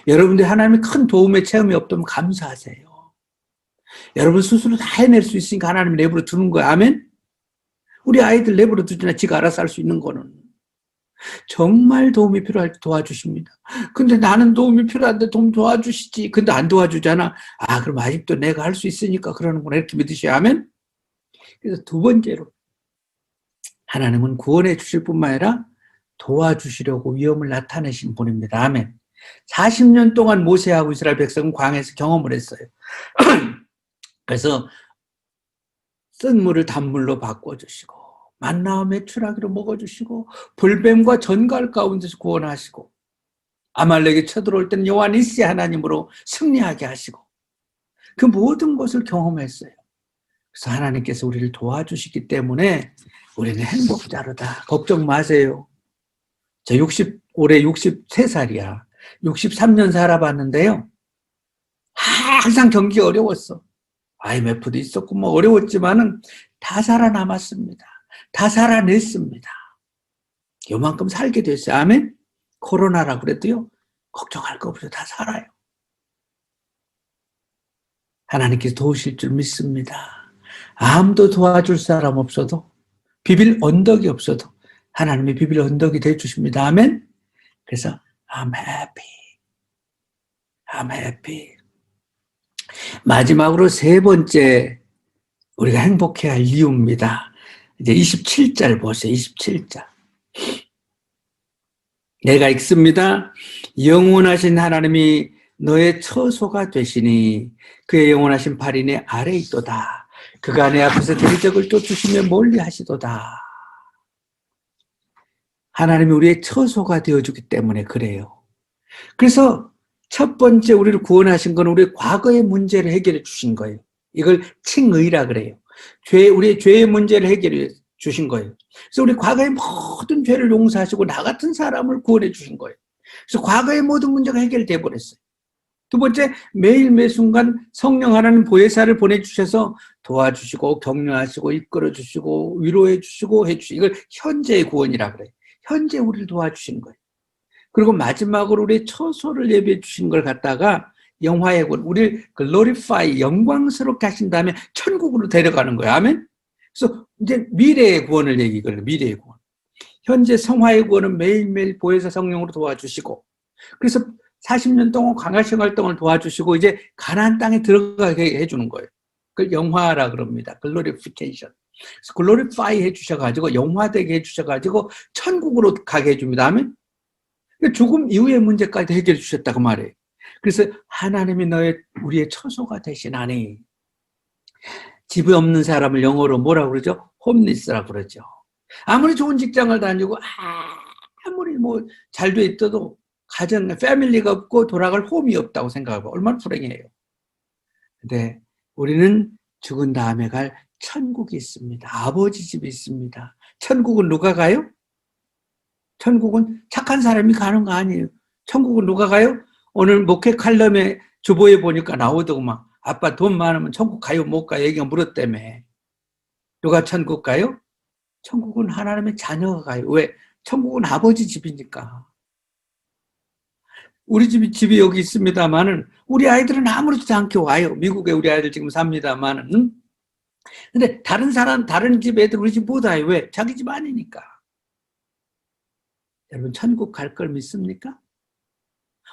여러분들이 하나님의 큰 도움의 체험이 없다면 감사하세요. 여러분 스스로 다 해낼 수 있으니까 하나님이 내버려 두는 거예요. 아멘. 우리 아이들 내버려 두지나 지가 알아서 할 수 있는 거는. 정말 도움이 필요할 때 도와주십니다. 근데 나는 도움이 필요한데 도움 도와주시지. 근데 안 도와주잖아. 아, 그럼 아직도 내가 할 수 있으니까 그러는구나. 이렇게 믿으셔야. 아멘. 그래서 두 번째로, 하나님은 구원해 주실 뿐만 아니라 도와주시려고 위험을 나타내신 분입니다. 아멘. 40년 동안 모세하고 이스라엘 백성은 광야에서 경험을 했어요. 그래서 쓴 물을 단물로 바꿔주시고, 만나와 메추라기로 먹어주시고, 불뱀과 전갈 가운데서 구원하시고, 아말렉이 쳐들어올 때는 여호와 니시 하나님으로 승리하게 하시고, 그 모든 것을 경험했어요. 그래서 하나님께서 우리를 도와주시기 때문에 우리는 행복자로다. 걱정 마세요. 저 올해 63살이야. 63년 살아봤는데요. 항상 경기가 어려웠어. IMF도 있었고 뭐 어려웠지만은 다 살아남았습니다. 다 살아냈습니다. 요만큼 살게 됐어요. 아멘. 코로나라 그래도요, 걱정할 거 없어요. 다 살아요. 하나님께서 도우실 줄 믿습니다. 아무도 도와줄 사람 없어도, 비빌 언덕이 없어도 하나님이 비빌 언덕이 되어주십니다. 아멘. 그래서 I'm happy. I'm happy. 마지막으로 세 번째 우리가 행복해야 할 이유입니다. 이제 27절 보세요. 27절. 내가 읽습니다. 영원하신 하나님이 너의 처소가 되시니 그의 영원하신 팔이 내 아래에 있도다. 그가 내 앞에서 대적을 쫓으시며 멀리 하시도다. 하나님이 우리의 처소가 되어주기 때문에 그래요. 그래서 첫 번째 우리를 구원하신 건 우리의 과거의 문제를 해결해 주신 거예요. 이걸 칭의라 그래요. 우리의 죄의 문제를 해결해 주신 거예요. 그래서 우리 과거의 모든 죄를 용서하시고 나 같은 사람을 구원해 주신 거예요. 그래서 과거의 모든 문제가 해결돼 버렸어요. 두 번째, 매일 매 순간 성령 하나님 보혜사를 보내주셔서 도와주시고 격려하시고 이끌어주시고 위로해주시고 해주시고, 이걸 현재의 구원이라 그래요. 현재 우리를 도와주시는 거예요. 그리고 마지막으로 우리 처소를 예비해 주신 걸 갖다가 영화의 구원, 우리를 글로리파이, 영광스럽게 하신 다음에 천국으로 데려가는 거예요. 아멘? 그래서 이제 미래의 구원을 얘기해요. 미래의 구원. 현재 성화의 구원은 매일매일 보혜사 성령으로 도와주시고, 그래서 40년 동안 광야생 활동을 도와주시고 이제 가나안 땅에 들어가게 해주는 거예요. 그걸 영화라 그럽니다. 글로리피케이션. 그래서 글로리파이 해주셔가지고 영화되게 해주셔가지고 천국으로 가게 해줍니다. 아멘? 죽음 이후의 문제까지 해결해 주셨다고 말해요. 그래서 하나님이 우리의 처소가 되시나니, 집이 없는 사람을 영어로 뭐라고 그러죠? 홈리스라고 그러죠. 아무리 좋은 직장을 다니고 아무리 뭐 잘 돼 있어도 가정, 패밀리가 없고 돌아갈 홈이 없다고 생각하고 얼마나 불행해요. 근데 우리는 죽은 다음에 갈 천국이 있습니다. 아버지 집이 있습니다. 천국은 누가 가요? 천국은 착한 사람이 가는 거 아니에요. 천국은 누가 가요? 오늘 목회 칼럼에 주보에 보니까 나오더구만. 아빠 돈 많으면 천국 가요 못 가요? 얘기가 물었다며. 누가 천국 가요? 천국은 하나님의 자녀가 가요. 왜? 천국은 아버지 집이니까. 우리 집이 여기 있습니다만은 우리 아이들은 아무렇지도 않게 와요. 미국에 우리 아이들 지금 삽니다만은. 근데 다른 집 애들 우리 집 못 와요. 왜? 자기 집 아니니까. 여러분, 천국 갈 걸 믿습니까?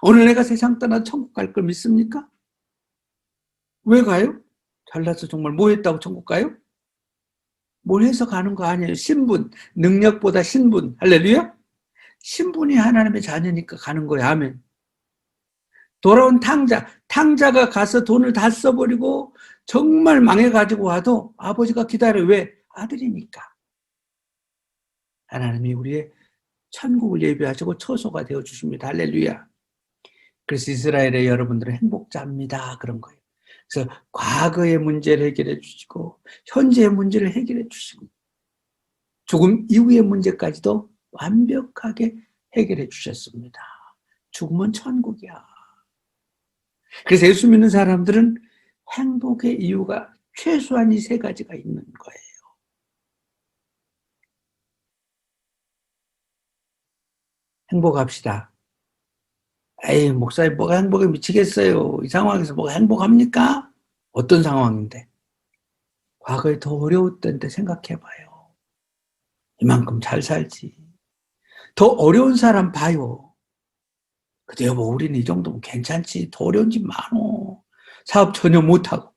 오늘 내가 세상 떠나 천국 갈 걸 믿습니까? 왜 가요? 잘나서 정말 뭐 했다고 천국 가요? 뭘 해서 가는 거 아니에요. 신분, 능력보다 신분. 할렐루야? 신분이 하나님의 자녀니까 가는 거예요. 아멘. 돌아온 탕자가 가서 돈을 다 써버리고 정말 망해가지고 와도 아버지가 기다려요. 왜? 아들이니까. 하나님이 우리의 천국을 예비하시고 처소가 되어주십니다. 할렐루야. 그래서 이스라엘의 여러분들은 행복자입니다. 그런 거예요. 그래서 과거의 문제를 해결해 주시고 현재의 문제를 해결해 주시고 죽음 이후의 문제까지도 완벽하게 해결해 주셨습니다. 죽음은 천국이야. 그래서 예수 믿는 사람들은 행복의 이유가 최소한 이 세 가지가 있는 거예요. 행복합시다. 에이, 목사님 뭐가 행복에 미치겠어요. 이 상황에서 뭐가 행복합니까? 어떤 상황인데? 과거에 더 어려웠던 때 생각해봐요. 이만큼 잘 살지. 더 어려운 사람 봐요. 근데 여보, 우리는 이 정도면 괜찮지. 더 어려운 집 많어. 사업 전혀 못하고.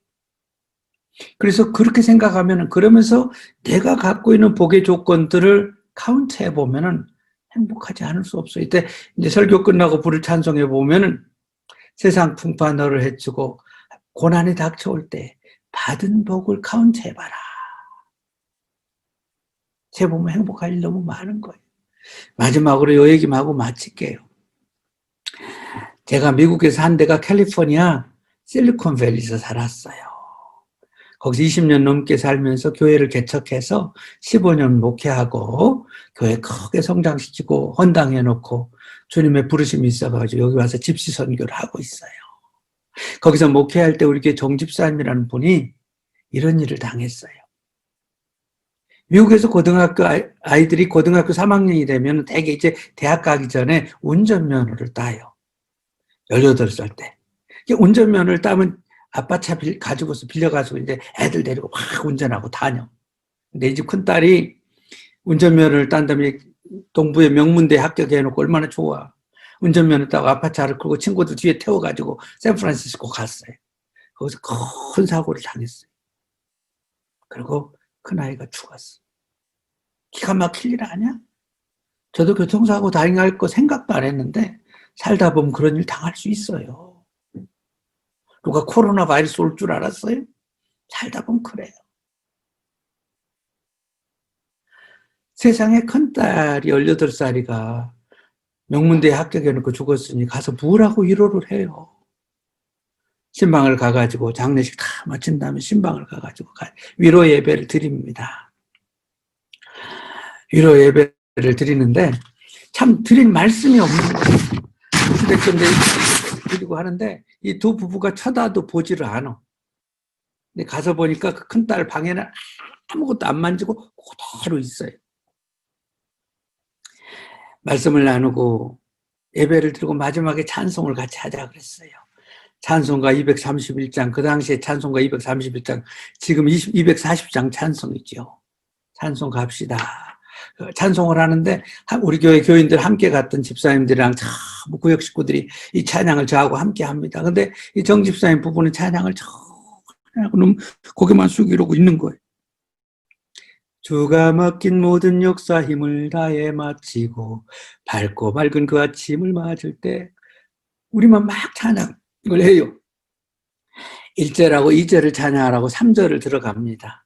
그래서 그렇게 생각하면은, 그러면서 내가 갖고 있는 복의 조건들을 카운트해 보면은 행복하지 않을 수 없어요. 이때 이제 설교 끝나고 부를 찬송해 보면은 세상 풍파 너를 해주고 고난이 닥쳐올 때 받은 복을 카운트해 봐라. 제 보면 행복할 일 너무 많은 거예요. 마지막으로 요 얘기만 하고 마칠게요. 제가 미국에서 한 데가 캘리포니아 실리콘밸리에서 살았어요. 거기서 20년 넘게 살면서 교회를 개척해서 15년 목회하고 교회 크게 성장시키고 헌당해놓고 주님의 부르심이 있어가지고 여기 와서 집시 선교를 하고 있어요. 거기서 목회할 때 우리 교회 정집사님이라는 분이 이런 일을 당했어요. 미국에서 고등학교 아이들이 고등학교 3학년이 되면 대개 이제 대학 가기 전에 운전면허를 따요. 18살 때. 운전면허를 따면 아빠 차 가지고서 빌려가지고 이제 애들 데리고 막 운전하고 다녀. 근데 이 집 큰딸이 운전면허를 딴 다음에 동부의 명문대에 합격해놓고 얼마나 좋아. 운전면허 따고 아빠 차를 끌고 친구들 뒤에 태워가지고 샌프란시스코 갔어요. 거기서 큰 사고를 당했어요. 그리고 큰아이가 죽었어. 기가 막힐 일 아니야? 저도 교통사고 당할 거 생각도 안 했는데 살다 보면 그런 일 당할 수 있어요. 누가 코로나 바이러스 올 줄 알았어요? 살다 보면 그래요. 세상에 큰딸이 18살이가 명문대에 합격해놓고 죽었으니 가서 뭐라고 위로를 해요. 신방을 가가지고 장례식 다 마친 다음에 신방을 가가지고 위로 예배를 드립니다. 위로 예배를 드리는데 참 드린 말씀이 없는 거예요. 근데 드리고 하는데 이 두 부부가 쳐다도 보지를 않아. 근데 가서 보니까 그 큰딸 방에는 아무것도 안 만지고 그대로 있어요. 말씀을 나누고 예배를 드리고 마지막에 찬송을 같이 하자 그랬어요. 찬송가 231장, 그 당시에 찬송가 231장, 지금 240장 찬송이죠. 찬송 갑시다. 찬송을 하는데 우리 교회 교인들 함께 갔던 집사님들이랑 참 구역 식구들이 이 찬양을 저하고 함께 합니다. 근데 이 정 집사님 부부는 찬양을 너무 고개만 숙이고 이러고 있는 거예요. 주가 맡긴 모든 역사 힘을 다해 마치고 밝고 맑은 그 아침을 맞을 때 우리만 막 찬양을 해요. 1절하고 2절을 찬양하라고 3절을 들어갑니다.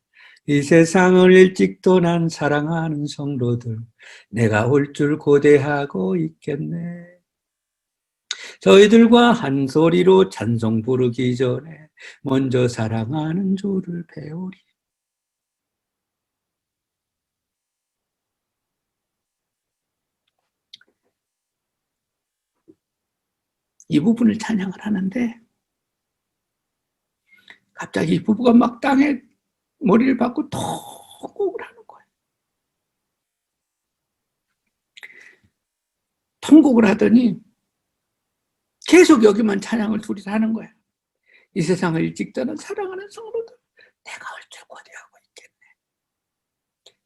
이 세상을 일찍 떠난 사랑하는 성도들, 내가 올 줄 고대하고 있겠네. 저희들과 한 소리로 찬송 부르기 전에 먼저 사랑하는 주를 배우리. 이 부분을 찬양을 하는데 갑자기 이 부부가 막 땅에 머리를 박고 통곡을 하는 거예요. 통곡을 하더니 계속 여기만 찬양을 둘이서 하는 거예요. 이 세상을 일찍 떠난 사랑하는 성도들, 내가 올 줄 고대하고 있겠네.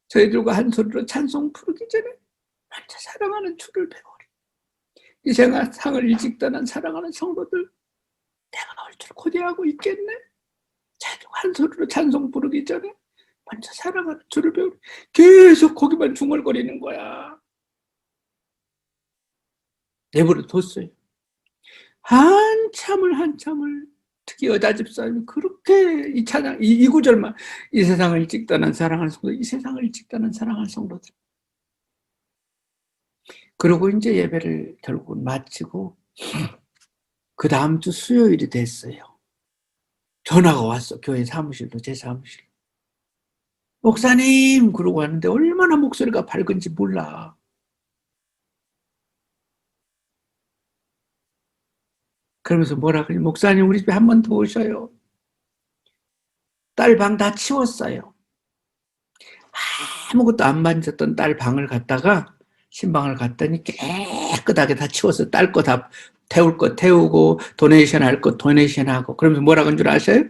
저희들과 한 소리로 찬송 부르기 전에 먼저 사랑하는 주를 배우리. 이 세상을 일찍 떠난 사랑하는 성도들, 내가 올 줄 고대하고 있겠네. 저희들과 한 소리로 찬송 부르기 전에 먼저 사랑하는 주를 배우리. 계속 거기만 중얼거리는 거야. 내버려 뒀어요. 한참을 특히 여자 집사님이 그렇게 이 찬양 이 구절만, 이 세상을 일찍 떠난 사랑하는 성도들, 이 세상을 일찍 떠난 사랑하는 성도들. 그리고 이제 예배를 결국은 마치고 그 다음 주 수요일이 됐어요. 전화가 왔어. 교회 사무실로, 제 사무실로. 목사님 그러고 왔는데 얼마나 목소리가 밝은지 몰라. 그러면서 뭐라 그러니, 목사님 우리 집에 한 번 더 오셔요. 딸 방 다 치웠어요. 아무것도 안 만졌던 딸 방을 갔다가 신방을 갔더니 깨끗하게 다 치워서 딸 거 다 태울 거 태우고 도네이션 할 거 도네이션하고. 그러면서 뭐라 그런 줄 아세요?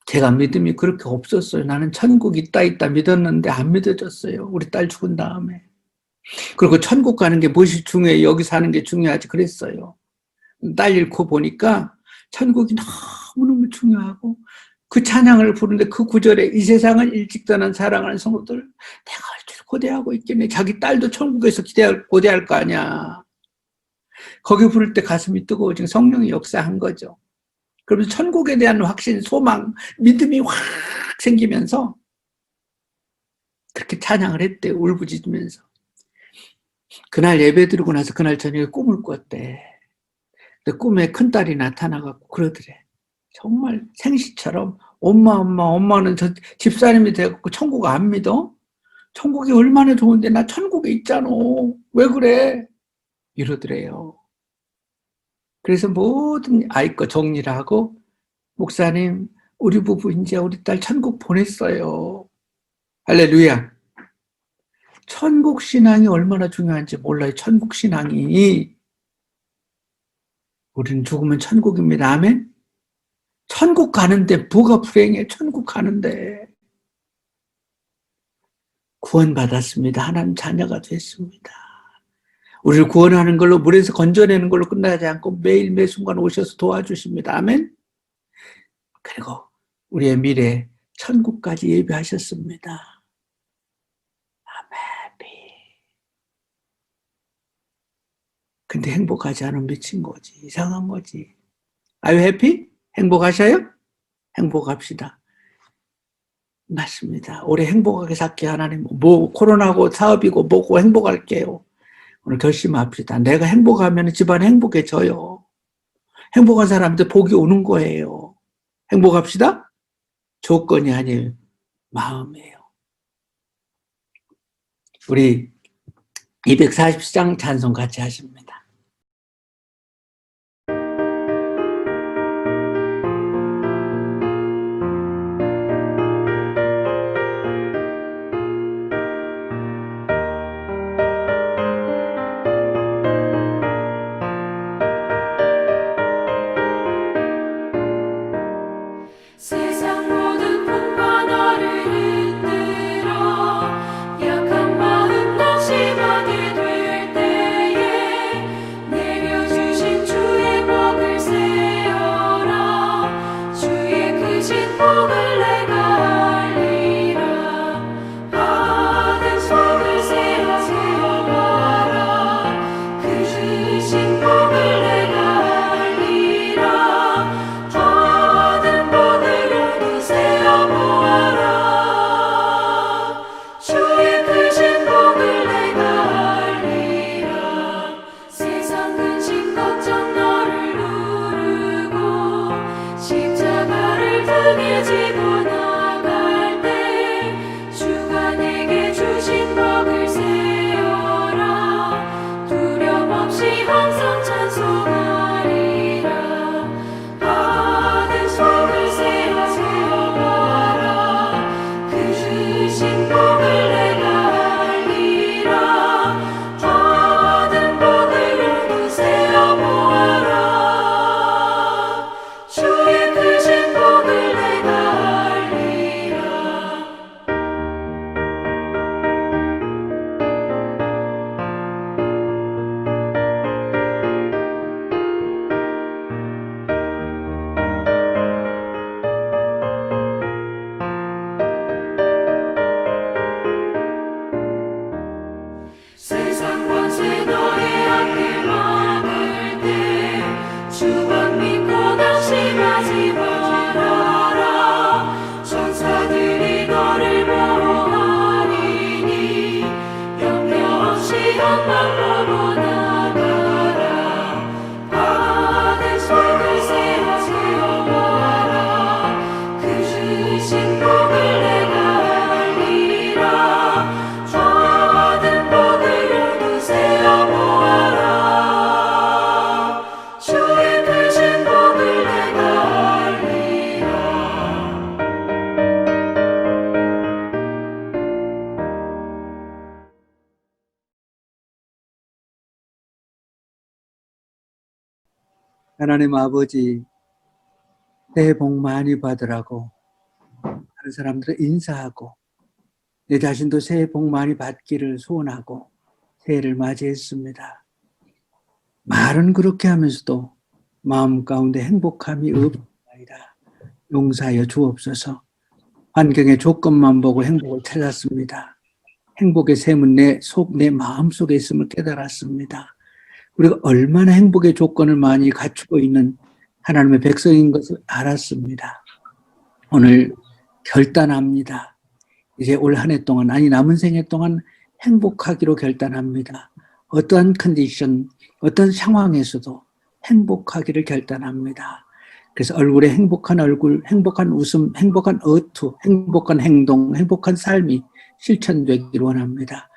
제가 믿음이 그렇게 없었어요. 나는 천국 있다 믿었는데 안 믿어졌어요. 우리 딸 죽은 다음에. 그리고 천국 가는 게 무엇이 중요해? 여기 사는 게 중요하지 그랬어요. 딸 잃고 보니까 천국이 너무너무 중요하고, 그 찬양을 부르는데 그 구절에 이 세상을 일찍 떠난 사랑하는 성도들, 내가 할 줄 고대하고 있겠네. 자기 딸도 천국에서 고대할 거 아니야. 거기 부를 때 가슴이 뜨거워지고 성령이 역사한 거죠. 그러면서 천국에 대한 확신, 소망, 믿음이 확 생기면서 그렇게 찬양을 했대요. 울부짖으면서. 그날 예배 드리고 나서 그날 저녁에 꿈을 꿨대. 근데 꿈에 큰딸이 나타나갖고 그러더래. 정말 생시처럼 엄마는 저 집사님이 돼갖고 천국 안 믿어? 천국이 얼마나 좋은데 나 천국에 있잖아. 왜 그래? 이러더래요. 그래서 모든 아이 거 정리를 하고, 목사님 우리 부부 이제 우리 딸 천국 보냈어요. 할렐루야. 천국 신앙이 얼마나 중요한지 몰라요. 천국 신앙이. 우리는 죽으면 천국입니다. 아멘. 천국 가는데 뭐가 불행해? 천국 가는데. 구원받았습니다. 하나님 자녀가 됐습니다. 우리를 구원하는 걸로, 물에서 건져내는 걸로 끝나지 않고 매일 매 순간 오셔서 도와주십니다. 아멘. 그리고 우리의 미래 천국까지 예비하셨습니다. 근데 행복하지 않으면 미친 거지. 이상한 거지. Are you happy? 행복하셔요? 행복합시다. 맞습니다. 올해 행복하게 살게 하나님. 뭐 코로나고 사업이고 뭐고 행복할게요. 오늘 결심합시다. 내가 행복하면 집안이 행복해져요. 행복한 사람한테 복이 오는 거예요. 행복합시다. 조건이 아니에요. 마음이에요. 우리 240장 찬송 같이 하십니다. 세상 모든 풍과 나를 흔들어 약한 마음 낙심하게 될 때에 내려주신 주의 복을 세어라. 주의 크신 복을 내가 알리라. 받은 속을 세어보아라. 크신 복을 내가 알리라. 받은 복을 모두 세어보아라. 주의 크신 복을 내가 알리라. 세상 근심 걱정 너를 누르고 십자가를 등에 지고 나갈 때 주가 내게 주신 복을 세어라. 두려움 없이 항상 찬송하리라. 받은 속을 세어보아라. 크신 복을 내가 알리라. 받은 복을 모두 세어보아라. 주의 크신 복을 내가 알리라. 세상 권세 너의 앞길 막을 때 주만 믿고 낙심하지 말아라. 천사들이 너를 보호하리니 염려 없이 한번 보고 나가라. 받은 속을 세어보아라. 크신 복을 내가 알리라. 받은 복을 모두 세어보아라. 주의 크신 복을 내가 알리라. 하나님 아버지, 새해 복 많이 받으라고 다른 사람들을 인사하고 내 자신도 새해 복 많이 받기를 소원하고 새해를 맞이했습니다. 말은 그렇게 하면서도 마음 가운데 행복함이 없나이다. 용서하여 주옵소서. 환경의 조건만 보고 행복을 찾았습니다. 행복의 샘은 내 속, 내 마음 속에 있음을 깨달았습니다. 우리가 얼마나 행복의 조건을 많이 갖추고 있는 하나님의 백성인 것을 알았습니다. 오늘 결단합니다. 이제 올 한 해 동안, 아니 남은 생애 동안 행복하기로 결단합니다. 어떠한 컨디션, 어떤 상황에서도 행복하기를 결단합니다. 그래서 얼굴에 행복한 얼굴, 행복한 웃음, 행복한 어투, 행복한 행동, 행복한 삶이 실천되기를 원합니다.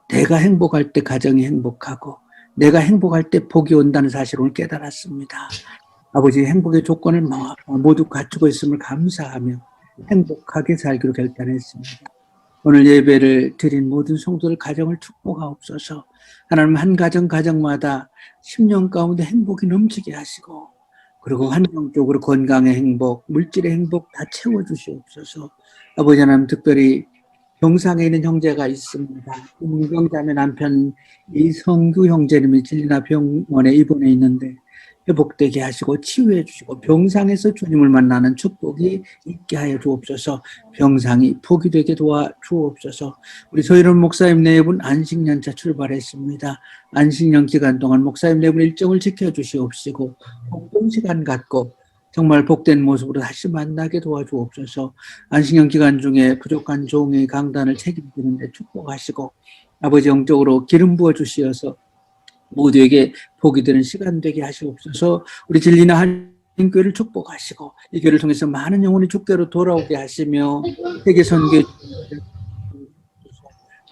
내가 행복할 때 가정이 행복하고 내가 행복할 때 복이 온다는 사실을 오늘 깨달았습니다. 아버지 행복의 조건을 모두 갖추고 있음을 감사하며 행복하게 살기로 결단했습니다. 오늘 예배를 드린 모든 성도들 가정을 축복하옵소서. 하나님 한 가정마다 10년 가운데 행복이 넘치게 하시고 그리고 환경적으로 건강의 행복, 물질의 행복 다 채워주시옵소서. 아버지 하나님 특별히 병상에 있는 형제가 있습니다. 김경자매 남편 이성규 형제님이 진리나 병원에 입원해 있는데 회복되게 하시고 치유해 주시고 병상에서 주님을 만나는 축복이 있게 하여 주옵소서. 병상이 복이 되게 도와 주옵소서. 우리 소희론 목사님 네 분 안식년차 출발했습니다. 안식년 기간 동안 목사님 네 분 일정을 지켜주시옵시고 복된 시간 갖고 정말 복된 모습으로 다시 만나게 도와주옵소서. 안식년 기간 중에 부족한 종의 강단을 책임지는데 축복하시고 아버지 영적으로 기름 부어 주시어서 모두에게 복이 되는 시간 되게 하시옵소서. 우리 진리나 한인교회를 축복하시고 이 교회를 통해서 많은 영혼이 주께로 돌아오게 하시며 세계 선교에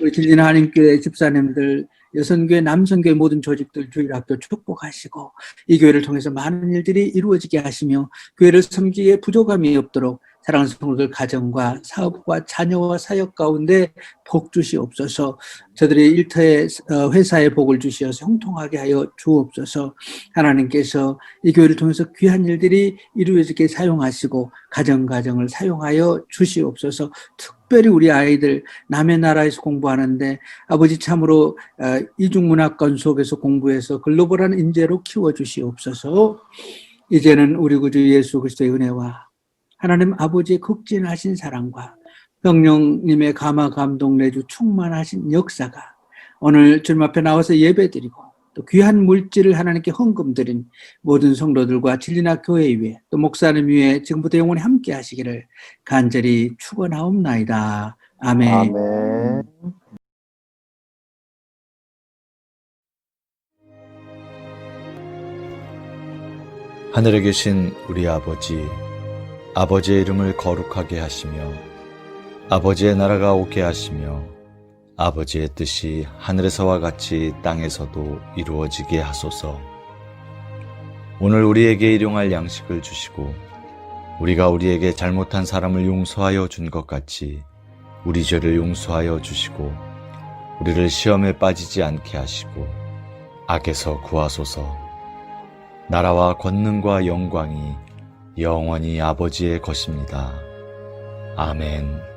우리 진리는 하나님교회 집사님들, 여성교회, 남성교회 모든 조직들 주일학교 축복하시고 이 교회를 통해서 많은 일들이 이루어지게 하시며 교회를 섬기기에 부족함이 없도록 사랑하는 성도들 가정과 사업과 자녀와 사역 가운데 복 주시옵소서. 저들의 일터에 회사에 복을 주시어서 형통하게 하여 주옵소서. 하나님께서 이 교회를 통해서 귀한 일들이 이루어지게 사용하시고 가정을 사용하여 주시옵소서. 특별히 우리 아이들 남의 나라에서 공부하는데 아버지 참으로 이중문화권 속에서 공부해서 글로벌한 인재로 키워주시옵소서. 이제는 우리 구주 예수 그리스도의 은혜와 하나님 아버지의 극진하신 사랑과 성령님의 감화 감동 내주 충만하신 역사가 오늘 주님 앞에 나와서 예배드리고 또 귀한 물질을 하나님께 헌금 드린 모든 성도들과 진리나 교회 위에 또 목사님 위에 지금부터 영원히 함께 하시기를 간절히 축원하옵나이다. 아멘. 아멘. 하늘에 계신 우리 아버지, 아버지의 이름을 거룩하게 하시며 아버지의 나라가 오게 하시며 아버지의 뜻이 하늘에서와 같이 땅에서도 이루어지게 하소서. 오늘 우리에게 일용할 양식을 주시고 우리가 우리에게 잘못한 사람을 용서하여 준 것 같이 우리 죄를 용서하여 주시고 우리를 시험에 빠지지 않게 하시고 악에서 구하소서. 나라와 권능과 영광이 영원히 아버지의 것입니다. 아멘.